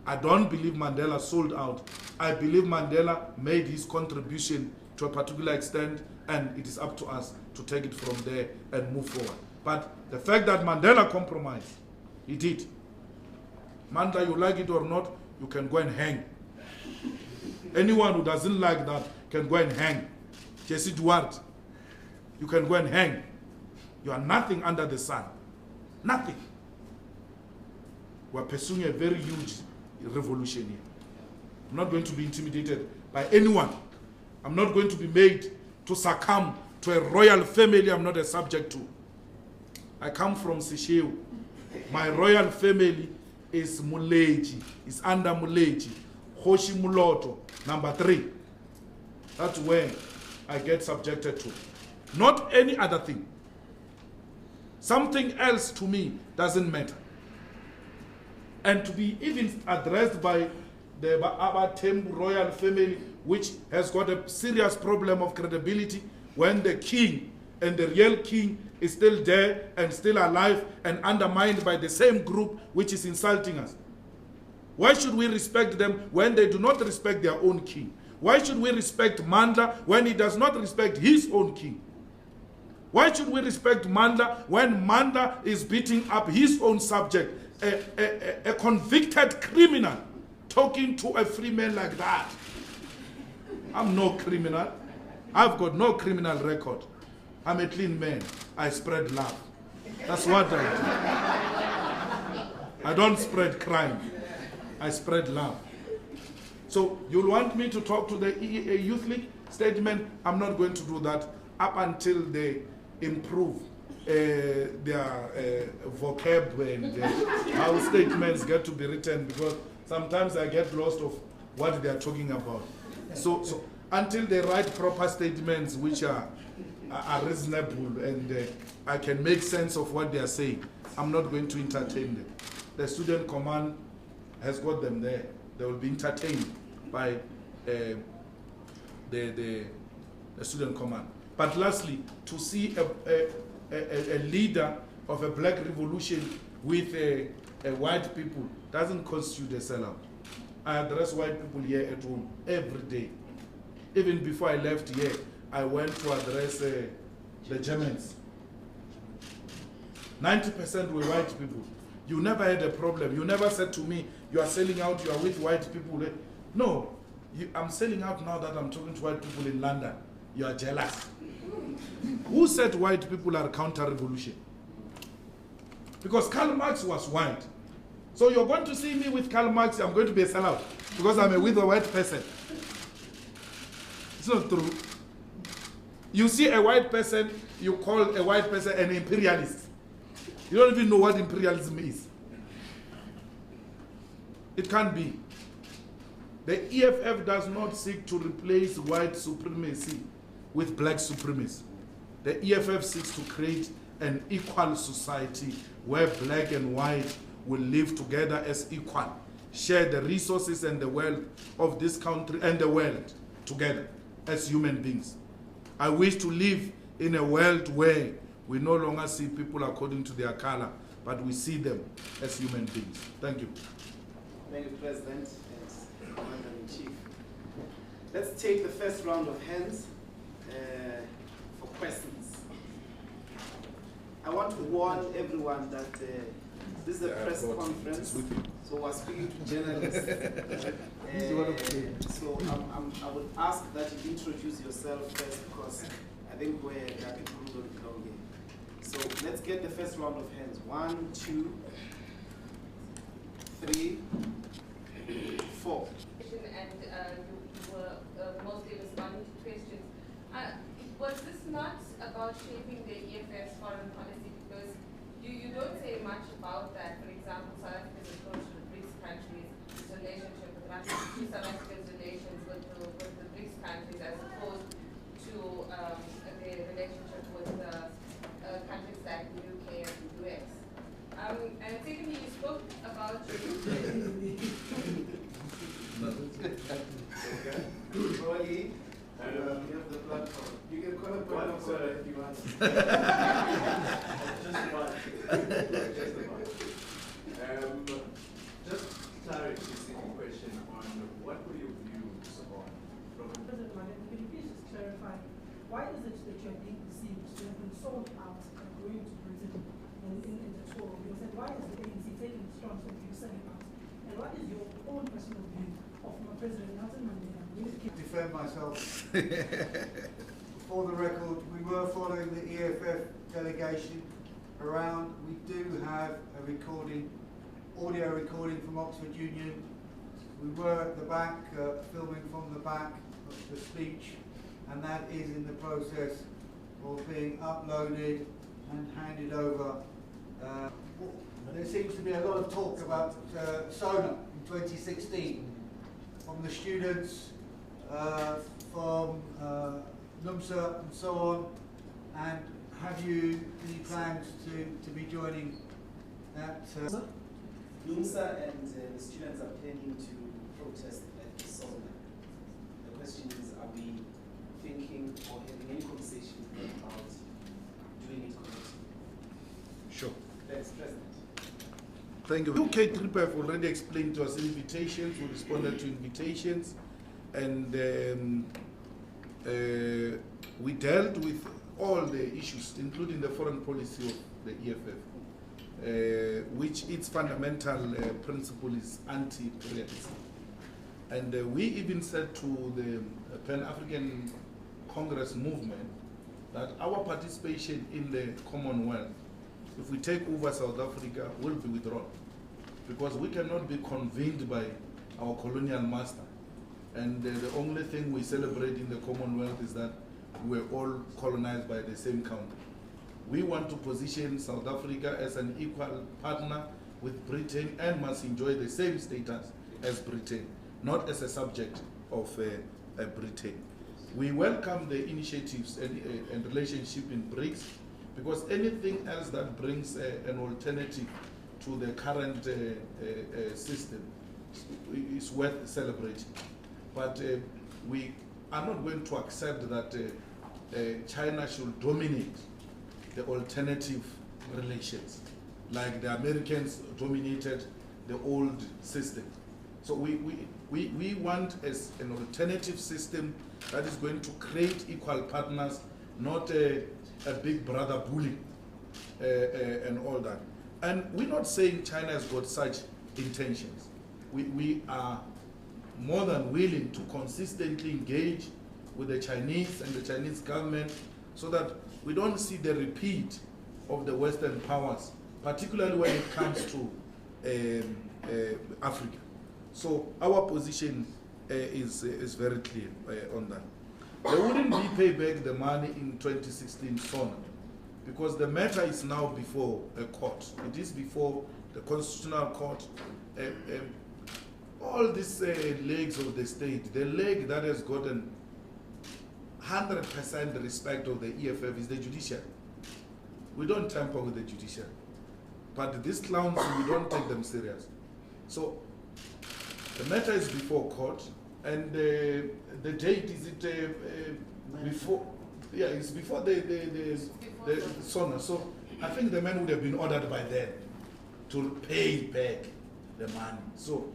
Speaker 2: I don't believe Mandela sold out. I believe Mandela made his contribution to a particular extent, and it is up to us to take it from there and move forward. But the fact that Mandela compromised, he did. Mandla, you like it or not, you can go and hang. Anyone who doesn't like that can go and hang. Jesse Duarte, you can go and hang. You are nothing under the sun. Nothing. We are pursuing a very huge revolution here. I'm not going to be intimidated by anyone. I'm not going to be made to succumb to a royal family I'm not a subject to. I come from Sesheu. My royal family is Muleji, is under Muleji. Hoshi Muloto, number 3. That's where I get subjected to. Not any other thing. Something else to me doesn't matter. And to be even addressed by the Abatem royal family, which has got a serious problem of credibility, when the king and the real king is still there and still alive and undermined by the same group which is insulting us. Why should we respect them when they do not respect their own king? Why should we respect Mandla when he does not respect his own king? Why should we respect Mandla when Mandla is beating up his own subject, a convicted criminal, talking to a free man like that? I'm no criminal. I've got no criminal record. I'm a clean man. I spread love. That's what I do. I don't spread crime. I spread love. So you'll want me to talk to the Youth League statement? I'm not going to do that up until they improve their vocab and how statements get to be written, because sometimes I get lost of what they are talking about. So until they write proper statements which are reasonable and I can make sense of what they are saying, I'm not going to entertain them. The student command has got them there. They will be entertained by the student command. But lastly, to see a leader of a black revolution with a white people doesn't constitute a sellout. I address white people here at home every day. Even before I left here, I went to address the Germans. 90% were white people. You never had a problem. You never said to me, you are selling out, you are with white people. No, I'm selling out now that I'm talking to white people in London. You are jealous. Who said white people are counter-revolution? Because Karl Marx was white. So you're going to see me with Karl Marx, I'm going to be a sellout because I'm with a white person. It's not true. You see a white person, you call a white person an imperialist. You don't even know what imperialism is. It can't be. The EFF does not seek to replace white supremacy with black supremacy. The EFF seeks to create an equal society where black and white will live together as equal, share the resources and the wealth of this country and the world together as human beings. I wish to live in a world where we no longer see people according to their color, but we see them as human beings. Thank you.
Speaker 1: Thank you, President and Commander-in-Chief. Let's take the first round of hands for questions. I want to warn everyone that this is a press conference, so we're speaking to journalists. So I would ask that you introduce yourself first, because I think there are people who don't belong here. So let's get the first round of hands. 1, 2, 3, 4.
Speaker 3: And you were mostly responding to questions. Was this not about shaping the EFF's foreign policy? Because you don't say much about that. For example, South Africa's approach to the BRICS countries, its relationship with South Africa's relations with the BRICS countries as opposed to the relationship with countries like the UK and the US. And secondly, you spoke about
Speaker 1: Rolly, you have the platform. You can call a point of order if you want.
Speaker 4: Just one. Just clarity, seeking question on what were your views on
Speaker 5: President Mandela, can you please just clarify why is it that you are being perceived to have been sold out and going to Britain in the tour? Because then why is the ANC taking the strong step to selling out? And what is your own personal view of President Nelson Mandela?
Speaker 6: Defend myself. For the record, we were following the EFF delegation around. We do have a recording, audio recording from Oxford Union. We were at the back, filming from the back of the speech, and that is in the process of being uploaded and handed over. There seems to be a lot of talk about SONA in 2016 from the students, from NUMSA and so on. And have you any plans to be joining that?
Speaker 1: NUMSA and the students are planning to protest at the SONA. The question is, are we thinking or having any conversation about doing it collectively?
Speaker 2: Sure.
Speaker 1: Thanks, President.
Speaker 2: Thank you. UK trip have already explained to us invitations. We responded to invitations, and we dealt with all the issues, including the foreign policy of the EFF, which its fundamental principle is anti-imperialism. And we even said to the Pan-African Congress movement that our participation in the Commonwealth, if we take over South Africa, will be withdrawn, because we cannot be convened by our colonial master. And the only thing we celebrate in the Commonwealth is that we're all colonized by the same country. We want to position South Africa as an equal partner with Britain and must enjoy the same status as Britain, not as a subject of Britain. We welcome the initiatives and relationship in BRICS, because anything else that brings an alternative to the current system is worth celebrating. But we are not going to accept that China should dominate the alternative relations, like the Americans dominated the old system. So we want as an alternative system that is going to create equal partners, not a big brother bully and all that. And we're not saying China has got such intentions. We are more than willing to consistently engage with the Chinese and the Chinese government so that we don't see the repeat of the Western powers, particularly when it comes to Africa. So our position is very clear on that. There wouldn't be payback the money in 2016 SONA, because the matter is now before a court. It is before the Constitutional Court. All these legs of the state, the leg that has gotten 100% respect of the EFF is the judiciary. We don't tamper with the judiciary. But these clowns, we don't take them serious. So the matter is before court, and the date is before, yeah, it's before the SONA. So I think the man would have been ordered by then to pay back the money. So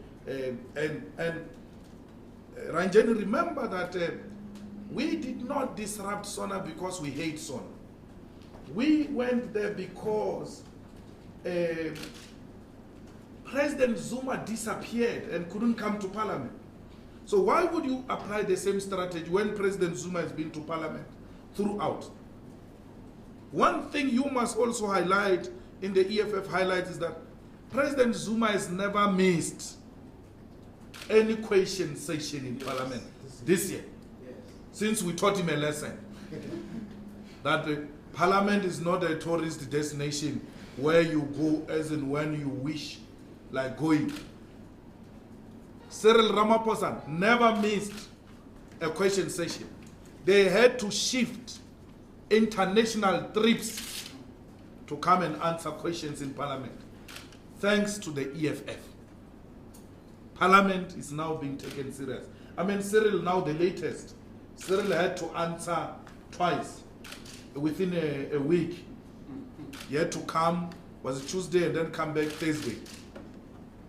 Speaker 2: Ranjani, remember that we did not disrupt SONA because we hate SONA. We went there because President Zuma disappeared and couldn't come to Parliament. So why would you apply the same strategy when President Zuma has been to Parliament throughout? One thing you must also highlight in the EFF highlights is that President Zuma has never missed any question session in Parliament this year, since we taught him a lesson that Parliament is not a tourist destination where you go as and when you wish, like going. Cyril Ramaphosa never missed a question session. They had to shift international trips to come and answer questions in Parliament, thanks to the EFF. Parliament is now being taken serious. I mean, Cyril, now the latest, Cyril had to answer twice within a week. He had to come, was it Tuesday, and then come back Thursday.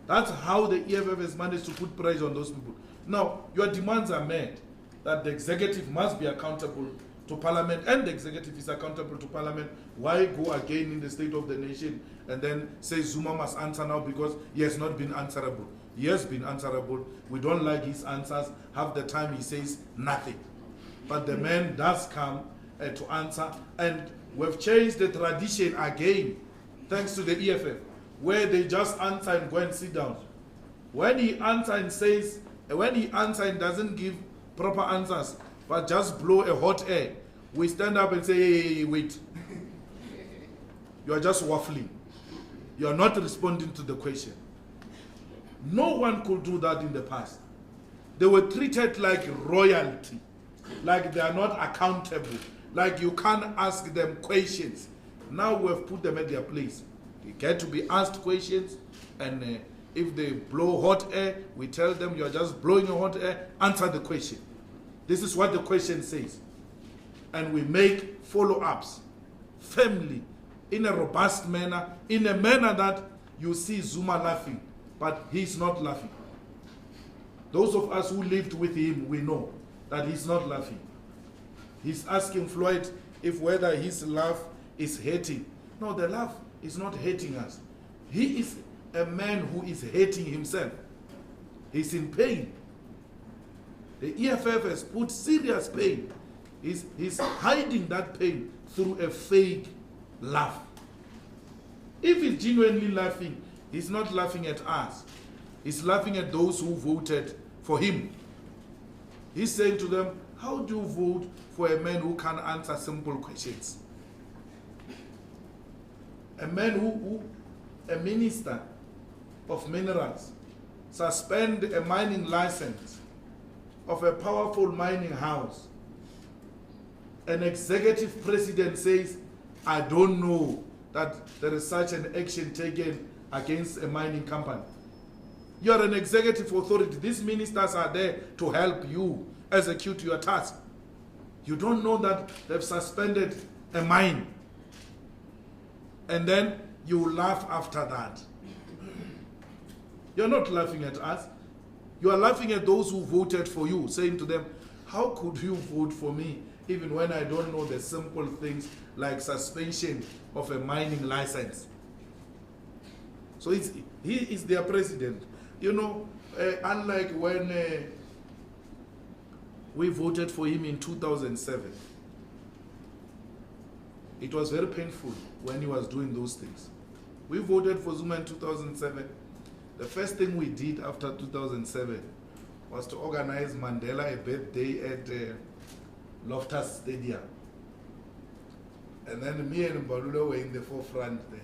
Speaker 2: That's how the EFF has managed to put pressure on those people. Now, your demands are met that the executive must be accountable to Parliament, and the executive is accountable to Parliament. Why go again in the State of the Nation and then say Zuma must answer now because he has not been answerable? He has been answerable. We don't like his answers. Half the time he says nothing. But the man does come to answer, and we've changed the tradition again, thanks to the EFF, where they just answer and go and sit down. When he answers and says, when he answers and doesn't give proper answers, but just blow a hot air, we stand up and say, hey, wait. You are just waffling. You are not responding to the question. No one could do that in the past. They were treated like royalty, like they are not accountable, like you can't ask them questions. Now we have put them at their place. They get to be asked questions, and if they blow hot air, we tell them you are just blowing a hot air, answer the question. This is what the question says. And we make follow-ups, firmly, in a robust manner, in a manner that you see Zuma laughing, but he's not laughing. Those of us who lived with him, we know that he's not laughing. He's asking Floyd if whether his laugh is hating. No, the laugh is not hating us. He is a man who is hating himself. He's in pain. The EFF has put serious pain. He's hiding that pain through a fake laugh. If he's genuinely laughing, he's not laughing at us. He's laughing at those who voted for him. He's saying to them, how do you vote for a man who can't answer simple questions? A man a minister of minerals, suspend a mining license of a powerful mining house. An executive president says, I don't know that there is such an action taken against a mining company. You are an executive authority. These ministers are there to help you execute your task. You don't know that they've suspended a mine. And then you laugh after that. You're not laughing at us. You are laughing at those who voted for you, saying to them, how could you vote for me even when I don't know the simple things like suspension of a mining license? So he is their president. You know, unlike when we voted for him in 2007, it was very painful when he was doing those things. We voted for Zuma in 2007. The first thing we did after 2007 was to organize Mandela a birthday at Loftus Stadium. And then me and Mbalula were in the forefront there.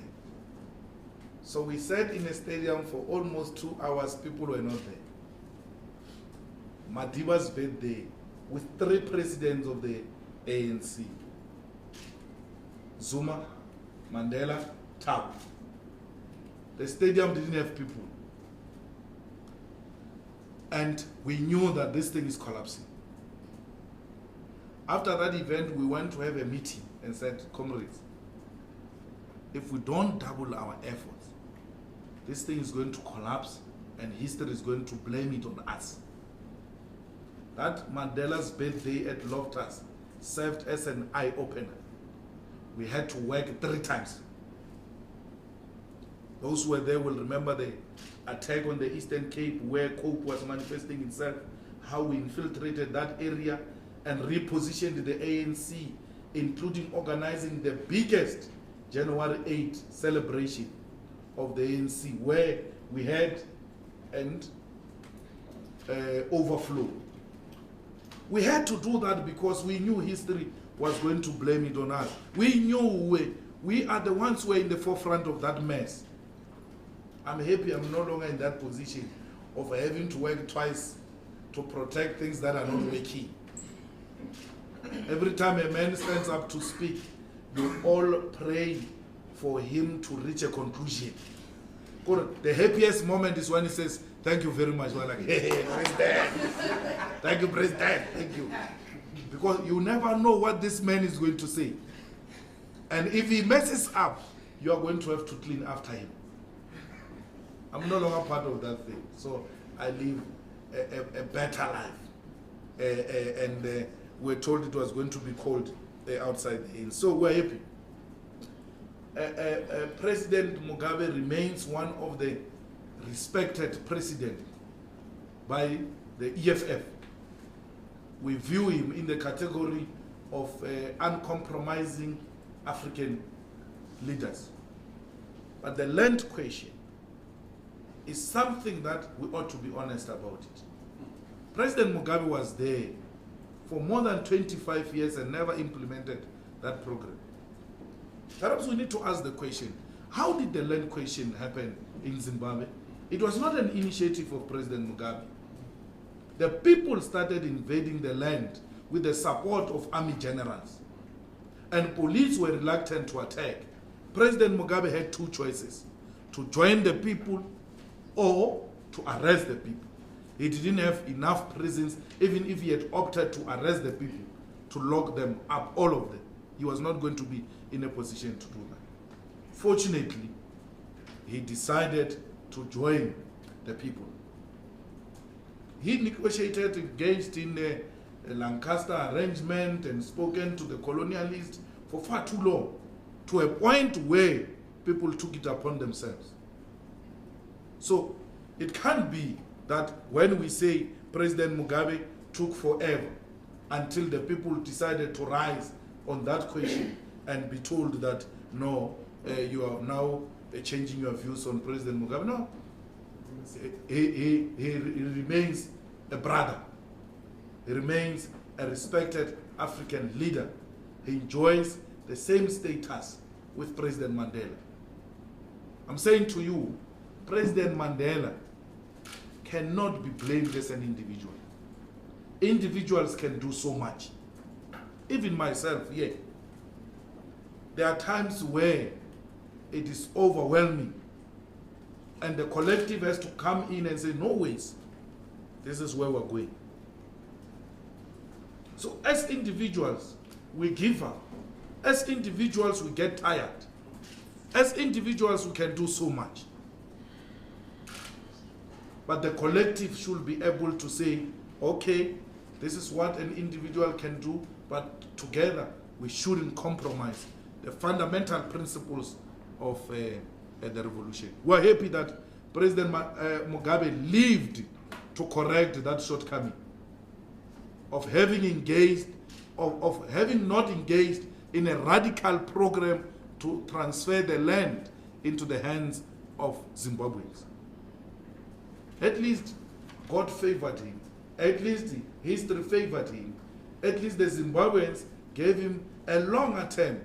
Speaker 2: So we sat in a stadium for almost 2 hours, people were not there. Madiba's birthday with 3 presidents of the ANC. Zuma, Mandela, Thabo. The stadium didn't have people. And we knew that this thing is collapsing. After that event, we went to have a meeting and said, comrades, if we don't double our efforts, this thing is going to collapse and history is going to blame it on us. That Mandela's birthday at Loftus served as an eye-opener. We had to work 3 times. Those who were there will remember the attack on the Eastern Cape where Cope was manifesting itself, how we infiltrated that area and repositioned the ANC, including organizing the biggest January 8 celebration of the ANC, where we had an overflow. We had to do that because we knew history was going to blame it on us. We knew we are the ones who were in the forefront of that mess. I'm happy I'm no longer in that position of having to work twice to protect things that are not working. Every time a man stands up to speak, you all pray for him to reach a conclusion. The happiest moment is when he says, "Thank you very much." We're like, "Hey, President." "Thank you, President." "Thank you." Because you never know what this man is going to say. And if he messes up, you are going to have to clean after him. I'm no longer part of that thing. So I live a better life. And we're told it was going to be cold outside the inn. So we're happy. President Mugabe remains one of the respected presidents by the EFF. We view him in the category of uncompromising African leaders. But the land question is something that we ought to be honest about it. President Mugabe was there for more than 25 years and never implemented that program. Perhaps we need to ask the question, how did the land question happen in Zimbabwe? It was not an initiative of President Mugabe. The people started invading the land with the support of army generals. And police were reluctant to attack. President Mugabe had two choices: to join the people or to arrest the people. He didn't have enough prisons, even if he had opted to arrest the people, to lock them up, all of them. He was not going to be in a position to do that. Fortunately, he decided to join the people. He negotiated, engaged in a Lancaster arrangement and spoken to the colonialists for far too long, to a point where people took it upon themselves. So it can't be that when we say President Mugabe took forever until the people decided to rise on that question and be told that, no, you are now changing your views on President Mugabe. No, he remains a brother. He remains a respected African leader. He enjoys the same status with President Mandela. I'm saying to you, President Mandela cannot be blamed as an individual. Individuals can do so much. Even myself, yeah. There are times where it is overwhelming and the collective has to come in and say, no ways, this is where we're going. So as individuals, we give up. As individuals, we get tired. As individuals, we can do so much. But the collective should be able to say, okay, this is what an individual can do, but together we shouldn't compromise the fundamental principles of the revolution. We're happy that President Mugabe lived to correct that shortcoming of having engaged, of having not engaged in a radical program to transfer the land into the hands of Zimbabweans. At least God favored him. At least history favored him. At least the Zimbabweans gave him a longer term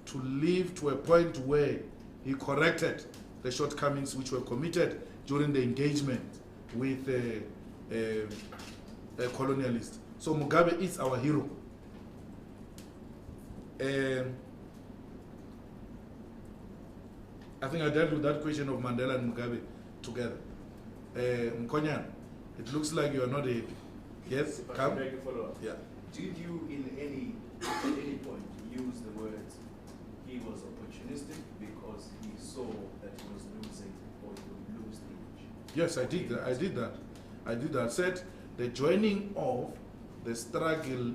Speaker 2: to live to a point where he corrected the shortcomings which were committed during the engagement with colonialists. So Mugabe is our hero. I think I dealt with that question of Mandela and Mugabe together. Mkonyan, it looks like you are not happy. Yes,
Speaker 4: If I
Speaker 2: come.
Speaker 4: can make a follow-up.
Speaker 2: Yeah.
Speaker 4: Did you at any point use the words he was opportunistic because he saw that he was losing or he would lose the image?
Speaker 2: Yes, I did that. I did that. Said the joining of the struggle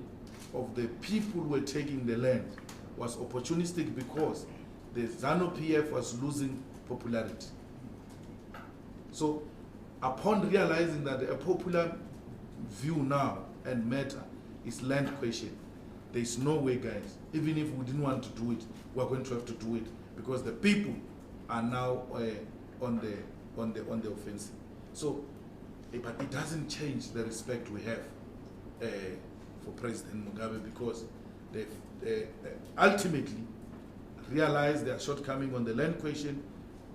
Speaker 2: of the people who were taking the land was opportunistic because the ZANU-PF was losing popularity. So upon realizing that a popular view now and matter is land question, there is no way, guys, even if we didn't want to do it, we're going to have to do it because the people are now on the offensive. So, but it doesn't change the respect we have for President Mugabe because they ultimately realized their shortcoming on the land question,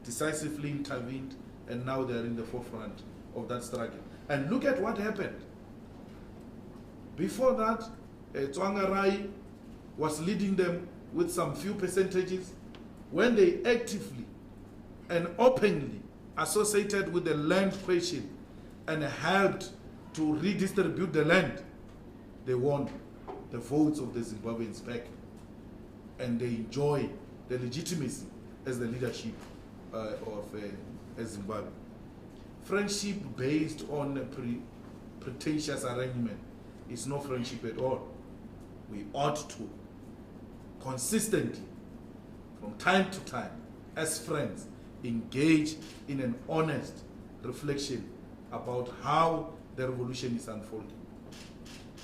Speaker 2: decisively intervened, and now they are in the forefront of that struggle. And look at what happened. Before that, Tsvangarai was leading them with some few percentages. When they actively and openly associated with the land question and helped to redistribute the land, they won the votes of the Zimbabweans back, and they enjoy the legitimacy as the leadership of Zimbabwe. Friendship based on a pretentious arrangement is no friendship at all. We ought to consistently, from time to time, as friends, engage in an honest reflection about how the revolution is unfolding.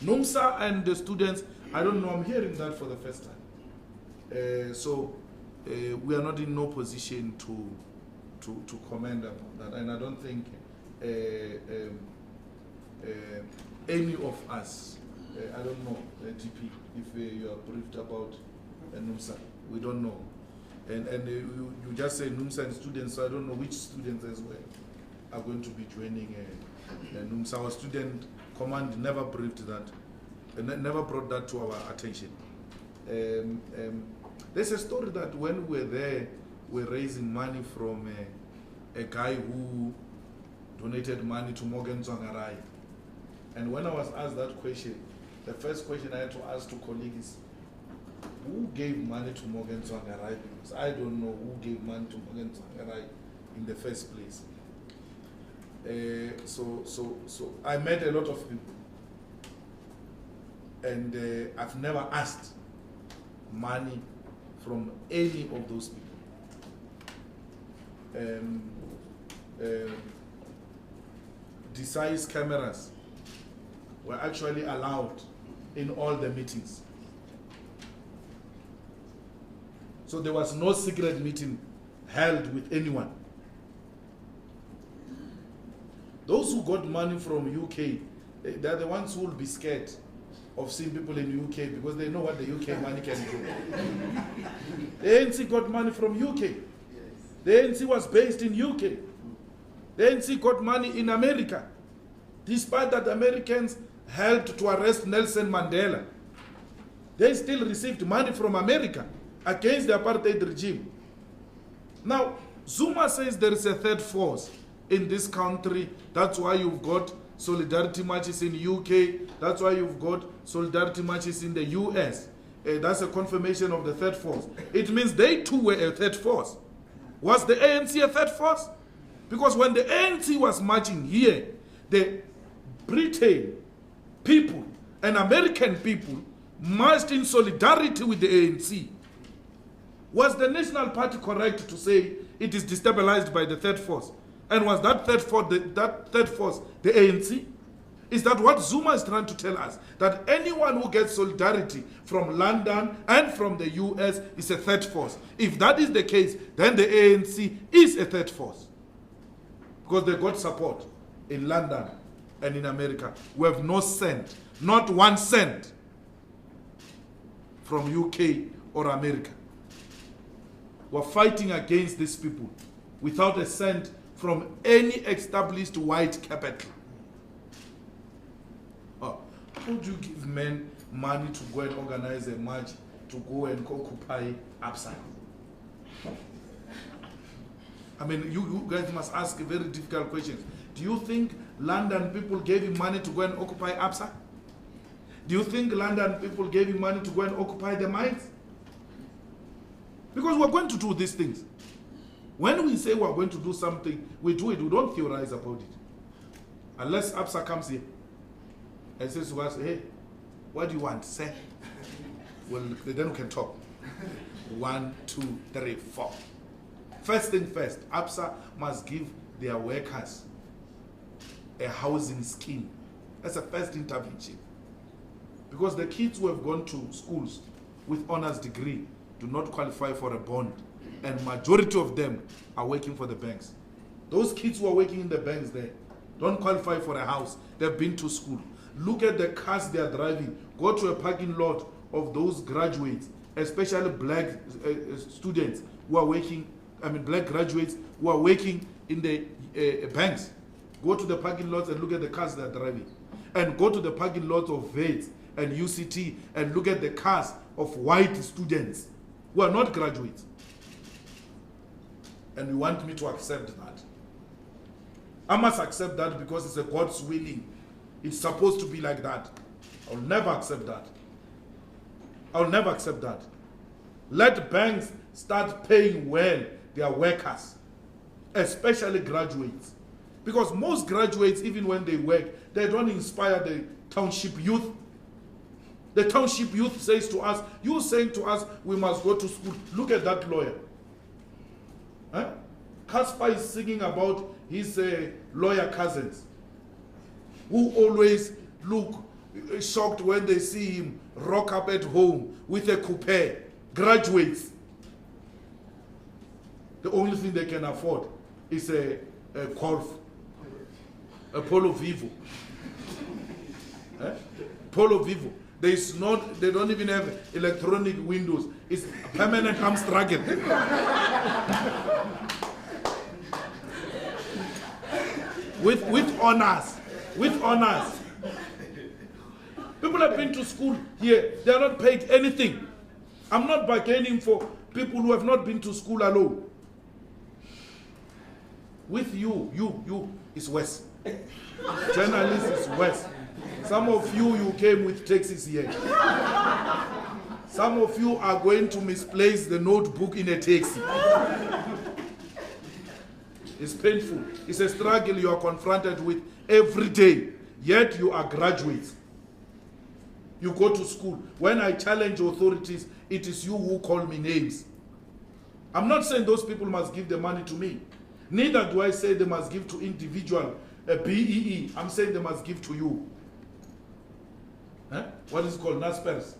Speaker 2: NUMSA and the students, I don't know, I'm hearing that for the first time. So we are not in no position to comment about that, and I don't think any of us, I don't know, GP, if you are briefed about NUMSA, we don't know. And you just say NUMSA and students, so I don't know which students as well are going to be joining NUMSA. Our student command never briefed that, never brought that to our attention. There's a story that when we were there, we're raising money from a guy who donated money to Morgan Tsvangarai. And when I was asked that question, the first question I had to ask to colleagues is, who gave money to Morgan Tsvangarai? Because I don't know who gave money to Morgan Tsvangarai in the first place. So I met a lot of people, and I've never asked money from any of those people. Decize cameras were actually allowed in all the meetings. So there was no secret meeting held with anyone. Those who got money from UK, they're the ones who will be scared of seeing people in UK because they know what the UK money can do. The ANC got money from UK. The ANC was based in UK. The ANC got money in America. Despite that, Americans helped to arrest Nelson Mandela. They still received money from America against the apartheid regime. Now, Zuma says there is a third force in this country. That's why you've got solidarity marches in UK. That's why you've got solidarity marches in the US. That's a confirmation of the third force. It means they too were a third force. Was the ANC a third force? Because when the ANC was marching here, the Britain people and American people marched in solidarity with the ANC. Was the National Party correct to say it is destabilized by the third force? And was that third force the ANC? Is that what Zuma is trying to tell us? That anyone who gets solidarity from London and from the US is a third force. If that is the case, then the ANC is a third force. Because they got support in London and in America. We have no cent, not 1 cent from UK or America. We're fighting against these people without a cent from any established white capital. How do you give men money to go and organize a march to go and occupy Absa? I mean, you guys must ask very difficult questions. Do you think London people gave him money to go and occupy Absa? Do you think London people gave him money to go and occupy the mines? Because we're going to do these things. When we say we're going to do something, we do it. We don't theorize about it. Unless Absa comes here and says to us, hey, what do you want? Say. Well, then we can talk. 1, 2, 3, 4. First thing first, Absa must give their workers a housing scheme. That's the first intervention. Because the kids who have gone to schools with honors degree do not qualify for a bond. And majority of them are working for the banks. Those kids who are working in the banks there don't qualify for a house. They've been to school. Look at the cars they are driving. Go to a parking lot of those graduates, especially black students who are working, black graduates who are working in the banks. Go to the parking lots and look at the cars they're driving. And go to the parking lots of VETS and UCT and look at the cars of white students who are not graduates. And you want me to accept that? I must accept that because it's a God's willing. It's supposed to be like that. I'll never accept that. I'll never accept that. Let banks start paying well their workers, especially graduates. Because most graduates, even when they work, they don't inspire the township youth. The township youth says to us, you're saying to us, we must go to school. Look at that lawyer. Huh? Caspar is singing about his lawyer cousins who always look shocked when they see him rock up at home with a coupe. Graduates. The only thing they can afford is a Golf, a Polo Vivo. Polo Vivo. They don't even have electronic windows. It's permanent arm struggle. with honors. With honors. People have been to school here. They are not paid anything. I'm not bargaining for people who have not been to school alone. With you is worse. Journalists is worse. Some of you came with taxis here. Some of you are going to misplace the notebook in a taxi. It's painful. It's a struggle you are confronted with every day. Yet you are graduates. You go to school. When I challenge authorities, it is you who call me names. I'm not saying those people must give the money to me. Neither do I say they must give to individual BEE. I'm saying they must give to you. What is called Naspers.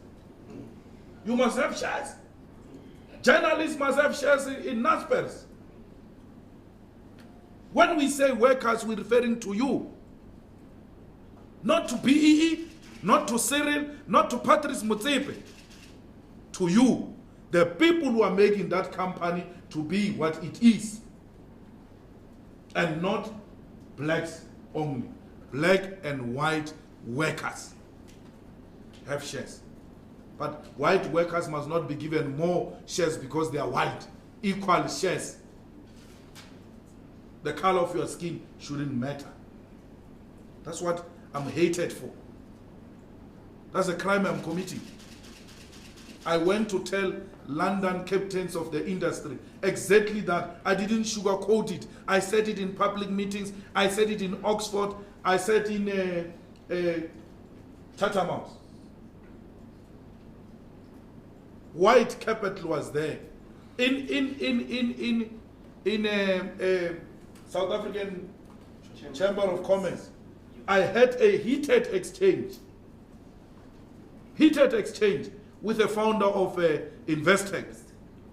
Speaker 2: You must have shares. Journalists must have shares in Naspers. When we say workers, we're referring to you. Not to BEE, not to Cyril, not to Patrice Motsepe. To you, the people who are making that company to be what it is. And not blacks only. Black and white workers have shares. But white workers must not be given more shares because they are white. Equal shares. The color of your skin shouldn't matter. That's what I'm hated for. That's a crime I'm committing. I went to tell London captains of the industry exactly that. I didn't sugarcoat it. I said it in public meetings. I said it in Oxford. I said in Chatham. White capital was there. In South African Chamber of Commerce, I had a heated exchange with the founder of Investec.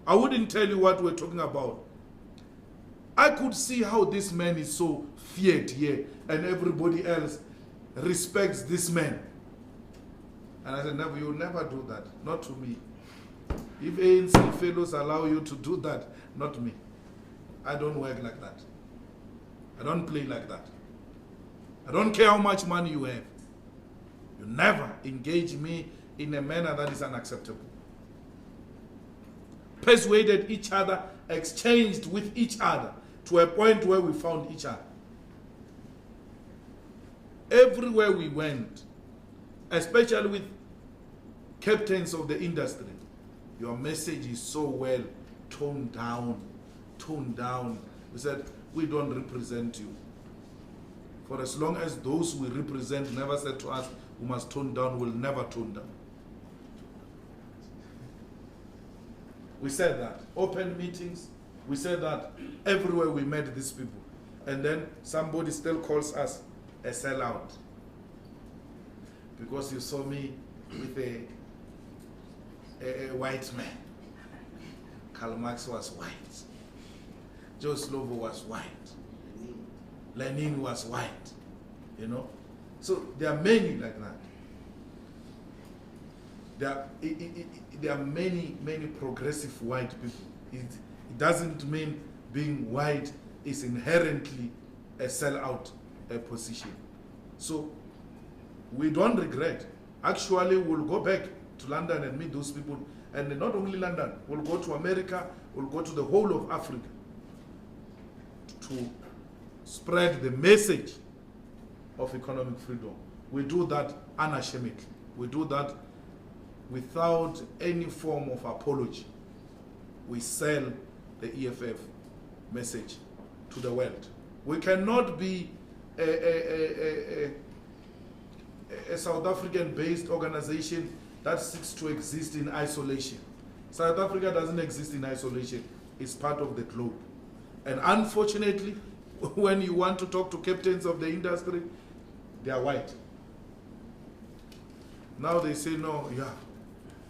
Speaker 2: I wouldn't tell you what we're talking about. I could see how this man is so feared here and everybody else respects this man. And I said, never, you'll never do that. Not to me. If ANC fellows allow you to do that, not me. I don't work like that. I don't play like that. I don't care how much money you have. You never engage me in a manner that is unacceptable. Persuaded each other, exchanged with each other to a point where we found each other. Everywhere we went, especially with captains of the industry, your message is so well toned down. We said, we don't represent you. For as long as those we represent never said to us, we must tone down, we'll never tone down. We said that. Open meetings, we said that everywhere we met these people. And then somebody still calls us a sellout. Because you saw me with a white man. Karl Marx was white. Joe Slovo was white. Lenin was white. You know? So there are many like that. There are many progressive white people. It doesn't mean being white is inherently a sellout position. So we don't regret. Actually, we'll go back to London and meet those people. And not only London, we'll go to America, we'll go to the whole of Africa to spread the message of economic freedom. We do that unashamedly. We do that without any form of apology. We sell the EFF message to the world. We cannot be a South African-based organization that seeks to exist in isolation. South Africa doesn't exist in isolation. It's part of the globe. And unfortunately, when you want to talk to captains of the industry, they are white. Now they say, no,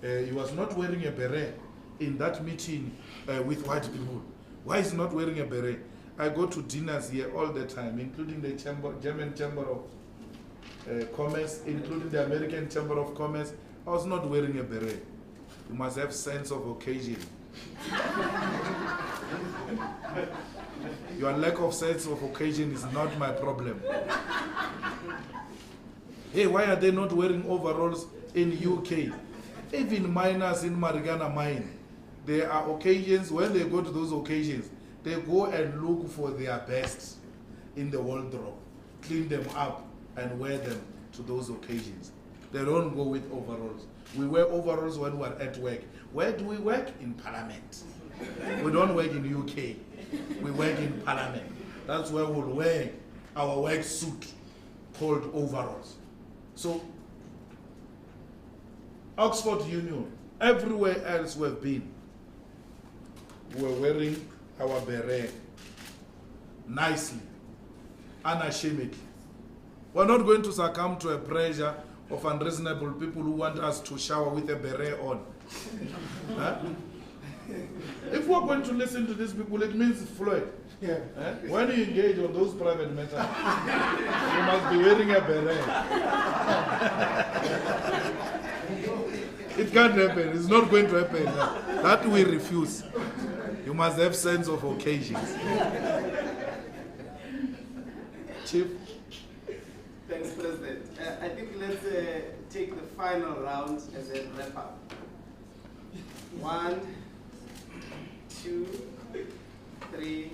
Speaker 2: he was not wearing a beret in that meeting with white people. Why is he not wearing a beret? I go to dinners here all the time, including the German Chamber of Commerce, including the American Chamber of Commerce. I was not wearing a beret. You must have sense of occasion. Your lack of sense of occasion is not my problem. Hey, why are they not wearing overalls in UK? Even miners in Marigana mine, there are occasions, when they go to those occasions, they go and look for their best in the wardrobe, clean them up and wear them to those occasions. They don't go with overalls. We wear overalls when we're at work. Where do we work? In Parliament. We don't work in UK. We work in Parliament. That's where we'll wear our work suit called overalls. So, Oxford Union, everywhere else we've been, we're wearing our beret nicely, unashamedly. We're not going to succumb to a pressure of unreasonable people who want us to shower with a beret on. Huh? If we're going to listen to these people, it means Floyd. Yeah. When you engage on those private matters, you must be wearing a beret. It can't happen. It's not going to happen. That we refuse. You must have sense of occasions. Chief?
Speaker 1: Thanks, President. I think let's take the final round as a wrap up. 1, 2, 3,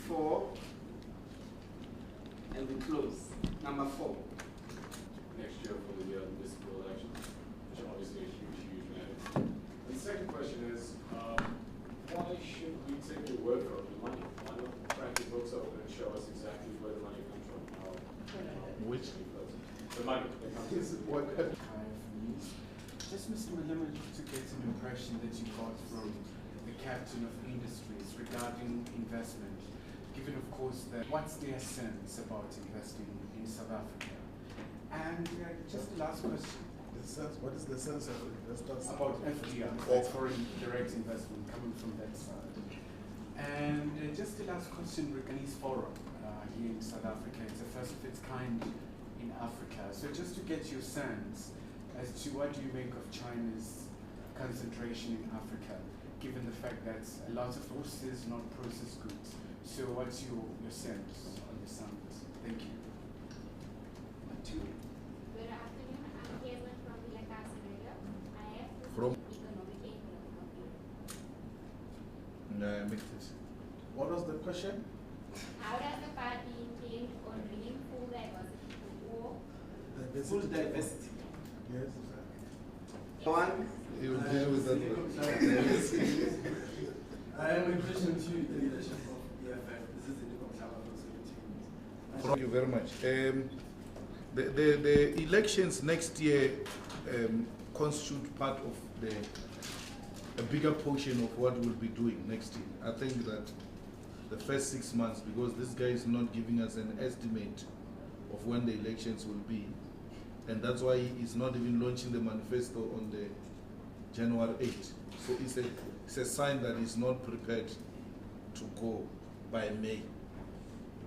Speaker 1: 4, and we close. Number 4.
Speaker 7: Next year for the municipal election, which are obviously a huge matter. And the second question is, why should we take your word for the money? Why not crack the books open and show us exactly where the money comes from?
Speaker 2: Which?
Speaker 7: The money that comes from.
Speaker 8: Just Mr. Malema, to get an impression that you got from the captain of industries regarding investment, given of course that what's their sense about investing in South Africa? And just the last question.
Speaker 2: What is the sense of investors?
Speaker 8: About FDI, or foreign direct investment coming from that side. And just the last question regarding this forum here in South Africa. It's the first of its kind in Africa. So just to get your sense as to what do you make of China's concentration in Africa, given the fact that a lot of horses, not processed goods. So what's your sense on the summit? Thank you.
Speaker 9: Good afternoon. I'm Hazel from the Australia. I have
Speaker 2: From?
Speaker 9: economic
Speaker 2: What was the question?
Speaker 9: How does the party intend on bringing full diversity to war?
Speaker 1: Full diversity.
Speaker 2: Yes.
Speaker 1: 1.
Speaker 2: You will deal with that.
Speaker 10: I am a question to the leadership of EFF. This is the Nico Mhlaba from 17.
Speaker 2: Thank you very much. The elections next year constitute part of a bigger portion of what we'll be doing next year. I think that the first 6 months, because this guy is not giving us an estimate of when the elections will be, and that's why he's not even launching the manifesto on the January 8th. So it's a sign that he's not prepared to go by May.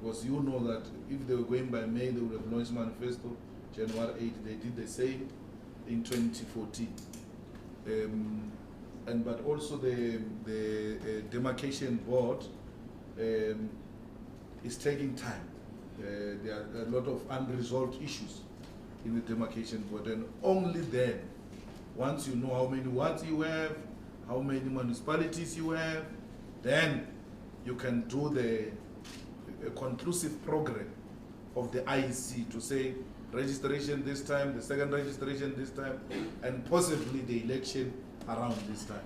Speaker 2: Because you know that if they were going by May, they would have launched manifesto January 8th. They did the same in 2014. But also the demarcation board is taking time. there are a lot of unresolved issues in the demarcation board, and only then, once you know how many wards you have, how many municipalities you have, then you can do a conclusive program of the IEC to say registration this time, the second registration this time, and possibly the election around this time.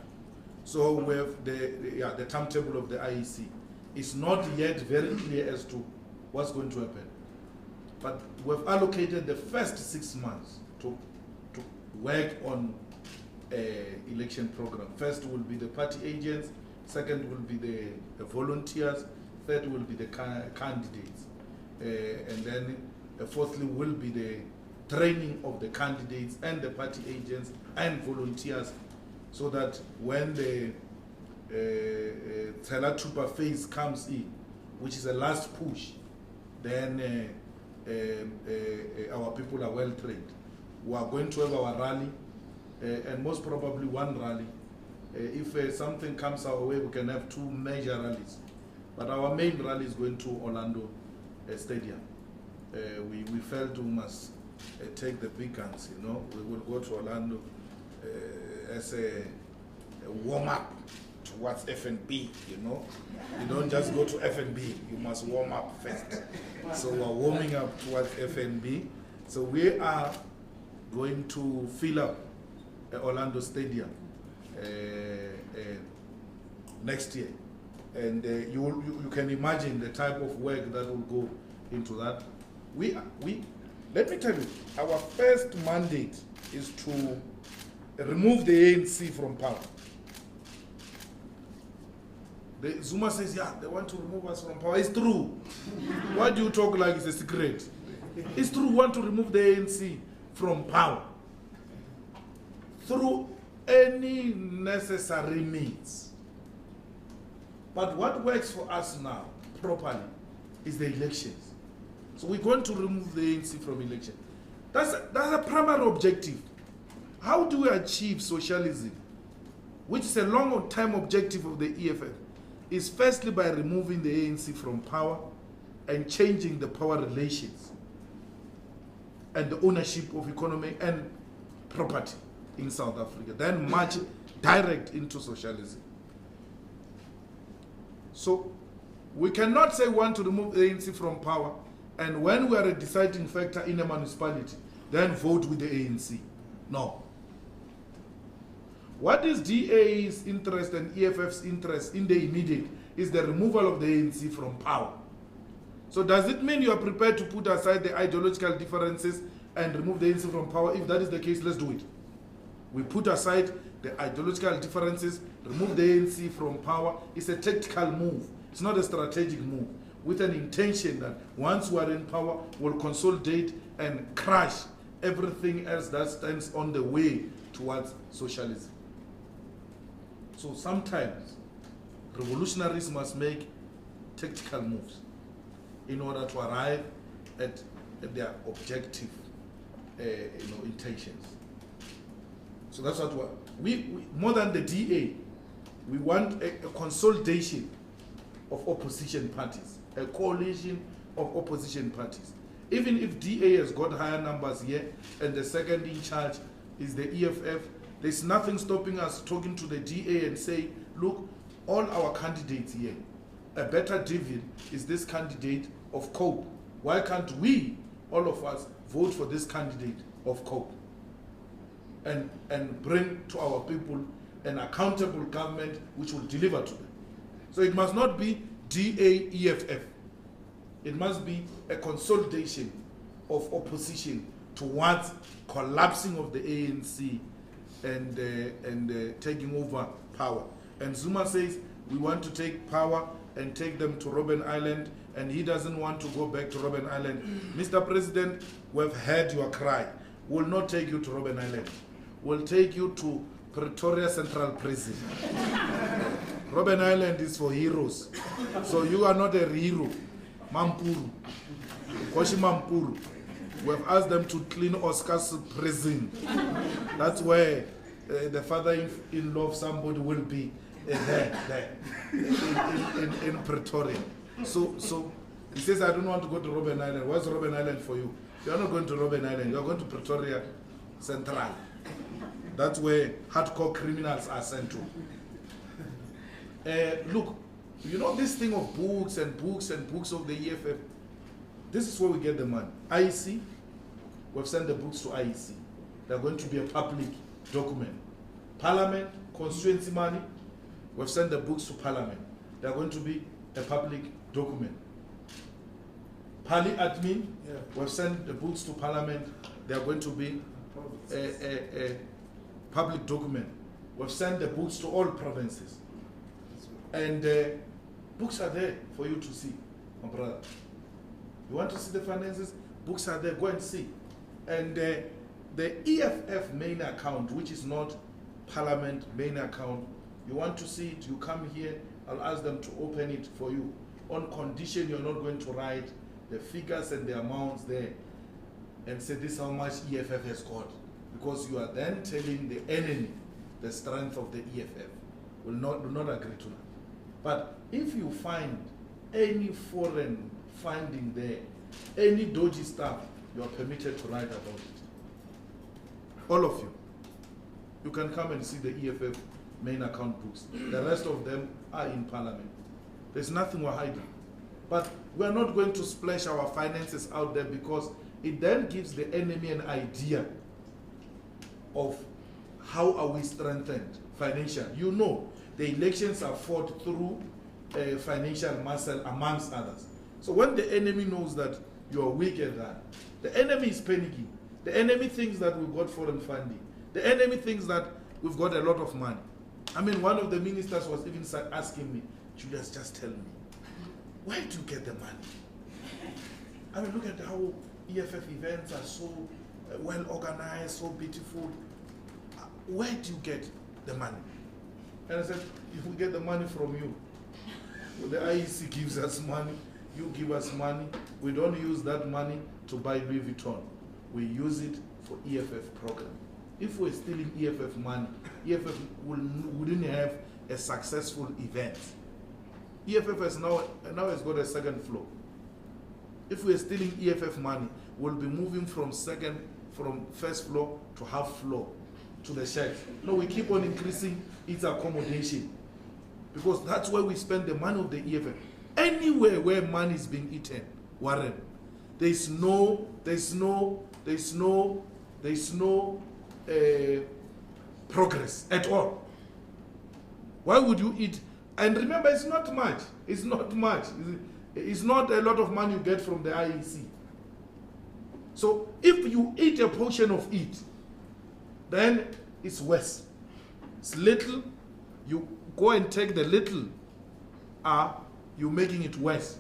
Speaker 2: So we have the timetable of the IEC. It's not yet very clear as to what's going to happen. But we've allocated the first 6 months to work on election program. First will be the party agents, second will be the volunteers, third will be the candidates, and then fourthly will be the training of the candidates and the party agents and volunteers, so that when the Tsela Trooper phase comes in, which is a last push, then our people are well trained. We are going to have our rally, and most probably one rally. If something comes our way, we can have 2 major rallies. But our main rally is going to Orlando Stadium. We felt we must take the big guns, you know. We will go to Orlando as a warm-up towards FNB, you know. You don't just go to FNB, you must warm up first. So we're warming up towards FNB. So we are going to fill up Orlando Stadium next year. And you can imagine the type of work that will go into that. Let me tell you, our first mandate is to remove the ANC from power. The Zuma says, yeah, they want to remove us from power. It's true. Why do you talk like it's a secret? It's true, we want to remove the ANC from power through any necessary means. But what works for us now, properly, is the elections. So we're going to remove the ANC from election. That's a primary objective. How do we achieve socialism, which is a long-term objective of the EFF? Is firstly by removing the ANC from power and changing the power relations and the ownership of economy and property in South Africa, then march direct into socialism. So we cannot say we want to remove the ANC from power, and when we are a deciding factor in a municipality, then vote with the ANC. No. What is DA's interest and EFF's interest in the immediate is the removal of the ANC from power. So does it mean you are prepared to put aside the ideological differences and remove the ANC from power? If that is the case, let's do it. We put aside the ideological differences, remove the ANC from power. It's a tactical move. It's not a strategic move, with an intention that once we are in power, we'll consolidate and crush everything else that stands on the way towards socialism. So sometimes revolutionaries must make tactical moves in order to arrive at their objective intentions. So that's what we more than the DA, we want a consolidation of opposition parties, a coalition of opposition parties. Even if DA has got higher numbers here and the second in charge is the EFF, there's nothing stopping us talking to the DA and say, look, all our candidates here, a better dividend is this candidate of COPE. Why can't we, all of us, vote for this candidate of COPE? And bring to our people an accountable government which will deliver to them. So it must not be DA, EFF. It must be a consolidation of opposition towards collapsing of the ANC and taking over power. And Zuma says, we want to take power and take them to Robben Island, and he doesn't want to go back to Robben Island. Mr. President, we've heard your cry. We'll not take you to Robben Island. We'll take you to Pretoria Central Prison. Robben Island is for heroes. So you are not a hero. Mampuru. Koshi Mampuru. We've asked them to clean Oscar's prison. That's where the father-in-law of somebody will be there in Pretoria. So He says, I don't want to go to Robben Island. What's Robben Island for you? You're not going to Robben Island. You're going to Pretoria Central. That's where hardcore criminals are sent to. Look, you know this thing of books and books and books of the EFF? This is where we get the money. IEC, we've sent the books to IEC. They're going to be a public document. Parliament, constituency money, we've sent the books to Parliament. They're going to be a public document. Pali admin, we've sent the books to Parliament. They're going to be a public document. We've sent the books to all provinces. And books are there for you to see, my brother. You want to see the finances? Books are there, go and see. And the EFF main account, which is not Parliament main account, you want to see it, you come here, I'll ask them to open it for you. On condition you're not going to write the figures and the amounts there and say this is how much EFF has got. Because you are then telling the enemy the strength of the EFF. Will not agree to that. But if you find any foreign finding there, any dodgy stuff, you are permitted to write about it. All of you. You can come and see the EFF main account books. The rest of them are in Parliament. There's nothing we're hiding. But we're not going to splash our finances out there because it then gives the enemy an idea of how are we strengthened financially. You know, the elections are fought through financial muscle amongst others. So when the enemy knows that you are weak at that, the enemy is panicking. The enemy thinks that we've got foreign funding. The enemy thinks that we've got a lot of money. I mean, one of the ministers was even asking me, Julius, just tell me, where do you get the money? I mean, look at how EFF events are so well organized, so beautiful. Where do you get the money? And I said, if we get the money from you, well, the IEC gives us money, you give us money. We don't use that money to buy Louis Vuitton. We use it for EFF program. If we're stealing EFF money, EFF wouldn't have a successful event. EFF has now has got a second floor. If we're stealing EFF money, we'll be moving from first floor to half floor to the shelf. No, we keep on increasing its accommodation because that's where we spend the money of the EFF. Anywhere where money is being eaten, Warren, there's no progress at all. Why would you eat? And remember, it's not much. It's not much. It's not a lot of money you get from the IEC. So if you eat a portion of it, then it's worse. It's little. You go and take the little. You're making it worse.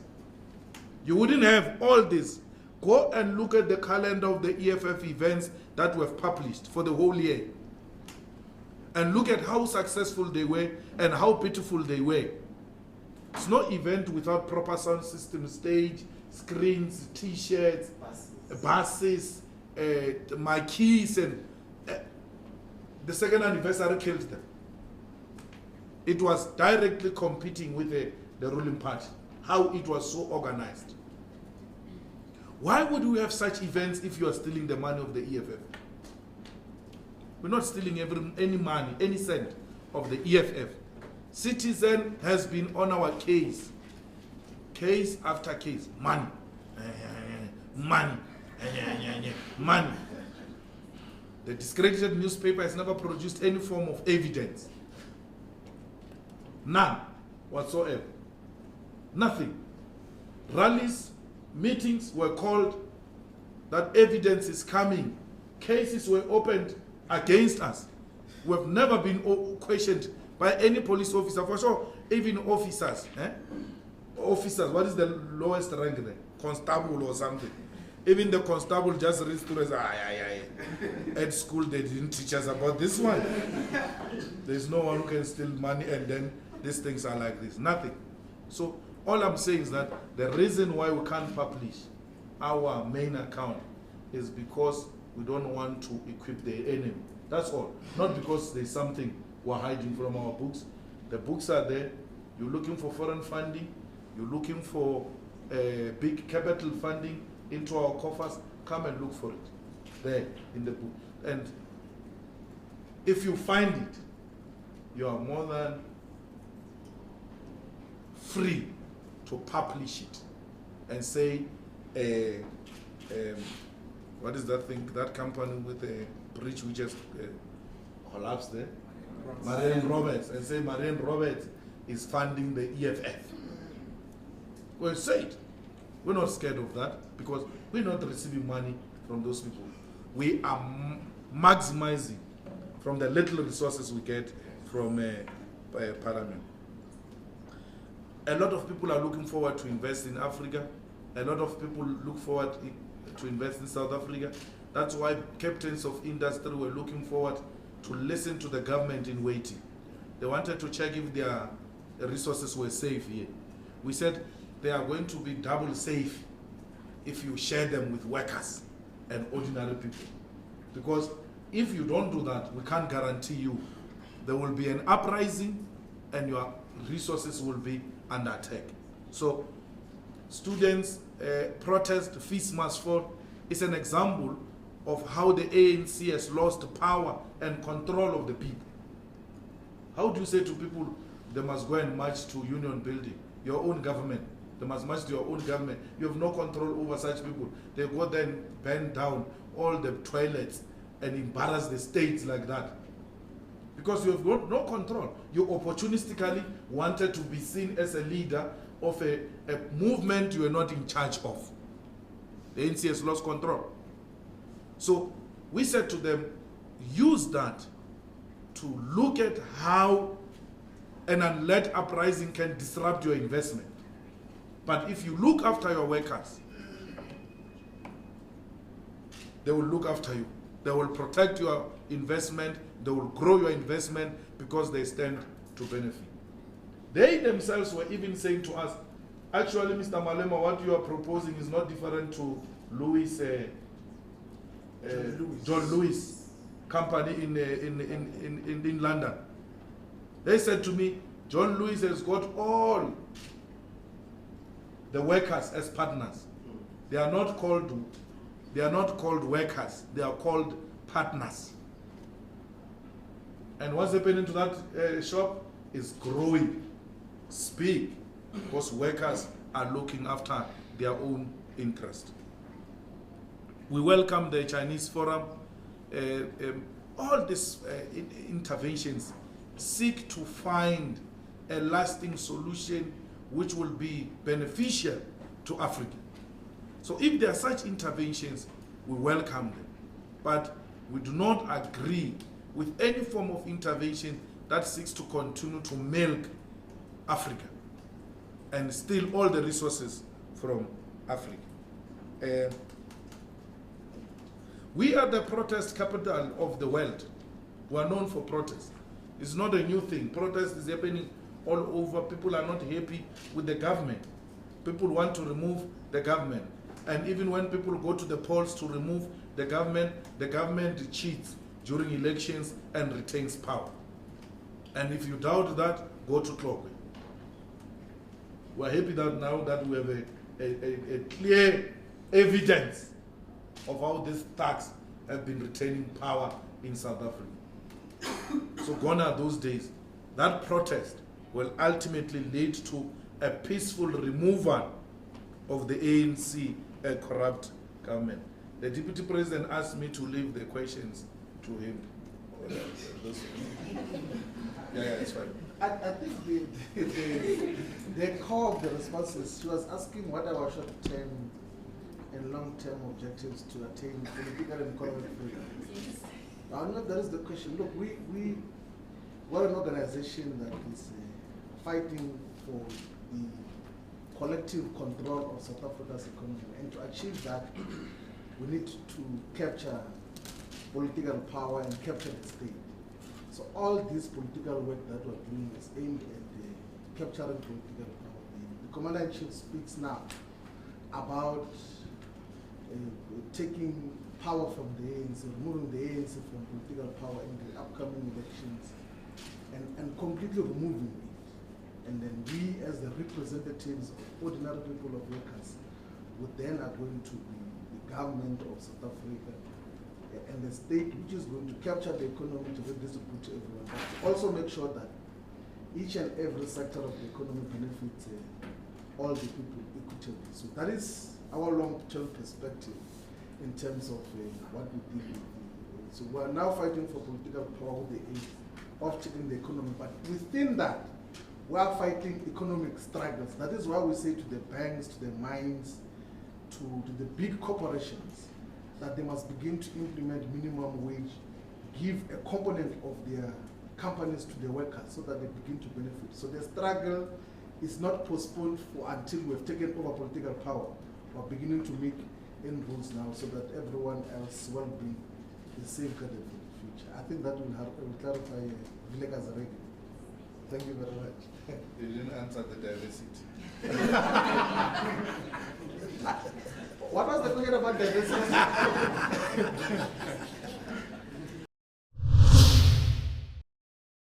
Speaker 2: You wouldn't have all this. Go and look at the calendar of the EFF events that were published for the whole year. And look at how successful they were and how beautiful they were. It's no event without proper sound system, stage, screens, t-shirts, buses, marquees, and the second anniversary killed them. It was directly competing with the ruling party, how it was so organized. Why would we have such events if you are stealing the money of the EFF? We're not stealing any money, any cent of the EFF. Citizen has been on our case after case. Money, money, money. The discredited newspaper has never produced any form of evidence. None whatsoever. Nothing. Rallies, meetings were called, that evidence is coming. Cases were opened against us. We have never been questioned by any police officer, for sure, even officers. Officers, what is the lowest rank there? Constable or something. Even the constable just reads through and says, at school they didn't teach us about this one. There's no one who can steal money and then these things are like this. Nothing. So all I'm saying is that the reason why we can't publish our main account is because we don't want to equip the enemy. That's all. Not because there's something we're hiding from our books. The books are there. You're looking for foreign funding. You're looking for big capital funding into our coffers, come and look for it there in the book. And if you find it, you are more than free to publish it and say, what is that thing, that company with a bridge which just collapsed there? Marianne Roberts, and say Marianne Roberts is funding the EFF. Well, say it. We're not scared of that because we're not receiving money from those people. We are maximizing from the little resources we get from Parliament. A lot of people are looking forward to invest in Africa. A lot of people look forward to invest in South Africa. That's why captains of industry were looking forward to listen to the government in waiting. They wanted to check if their resources were safe here. We said they are going to be double safe if you share them with workers and ordinary people. Because if you don't do that, we can't guarantee you there will be an uprising and your resources will be under attack. So students protest, fees must fall is an example of how the ANC has lost power and control of the people. How do you say to people they must go and march to Union Building, your own government? They must march to your own government. You have no control over such people. They go then burn down all the toilets and embarrass the states like that. Because you have got no control. You opportunistically wanted to be seen as a leader of a movement you are not in charge of. The ANC has lost control. So we said to them, use that to look at how an unled uprising can disrupt your investment. But if you look after your workers, they will look after you. They will protect your investment. They will grow your investment because they stand to benefit. They themselves were even saying to us, actually, Mr. Malema, what you are proposing is not different to John Lewis company in London. They said to me, John Lewis has got all the workers as partners. They are not called workers, they are called partners. And what's happening to that shop is growing. Speak, because workers are looking after their own interest. We welcome the Chinese Forum. All these interventions seek to find a lasting solution which will be beneficial to Africa. So if there are such interventions, we welcome them. But we do not agree with any form of intervention that seeks to continue to milk Africa and steal all the resources from Africa. We are the protest capital of the world. We are known for protest. It's not a new thing. Protest is happening all over. People are not happy with the government. People want to remove the government. And even when people go to the polls to remove the government cheats during elections and retains power. And if you doubt that, go to Tlokwe. We're happy that now that we have a clear evidence of how these thugs have been retaining power in South Africa. So gone are those days. That protest will ultimately lead to a peaceful removal of the ANC corrupt government. The Deputy President asked me to leave the questions to him. Yeah, it's fine.
Speaker 11: I think the core of the responses, she was asking what are our short-term and long-term objectives to attain political and economic freedom. Now, that is the question. Look, we're an organization that is fighting for the collective control of South Africa's economy. And to achieve that, we need to capture political power and capture the state. So all this political work that we're doing is aimed at capturing political power. The Commander-in-Chief speaks now about taking power from the ANC, removing the ANC from political power in the upcoming elections, and completely removing it. And then we, as the representatives of ordinary people of workers, would then are going to be the government of South Africa and the state, which is going to capture the economy to redistribute to everyone, but to also make sure that each and every sector of the economy benefits all the people equitably. So that is our long-term perspective in terms of what we deal with. So we are now fighting for political power with the aim of changing the economy, but within that, we are fighting economic struggles. That is why we say to the banks, to the mines, to the big corporations, that they must begin to implement minimum wage, give a component of their companies to the workers so that they begin to benefit. So the struggle is not postponed for until we have taken over political power. We are beginning to make inroads now so that everyone else will be safeguarded for the future. I think that will clarify Vilekas already. Thank you very much.
Speaker 2: You didn't answer the diversity.
Speaker 11: What was the question about diversity?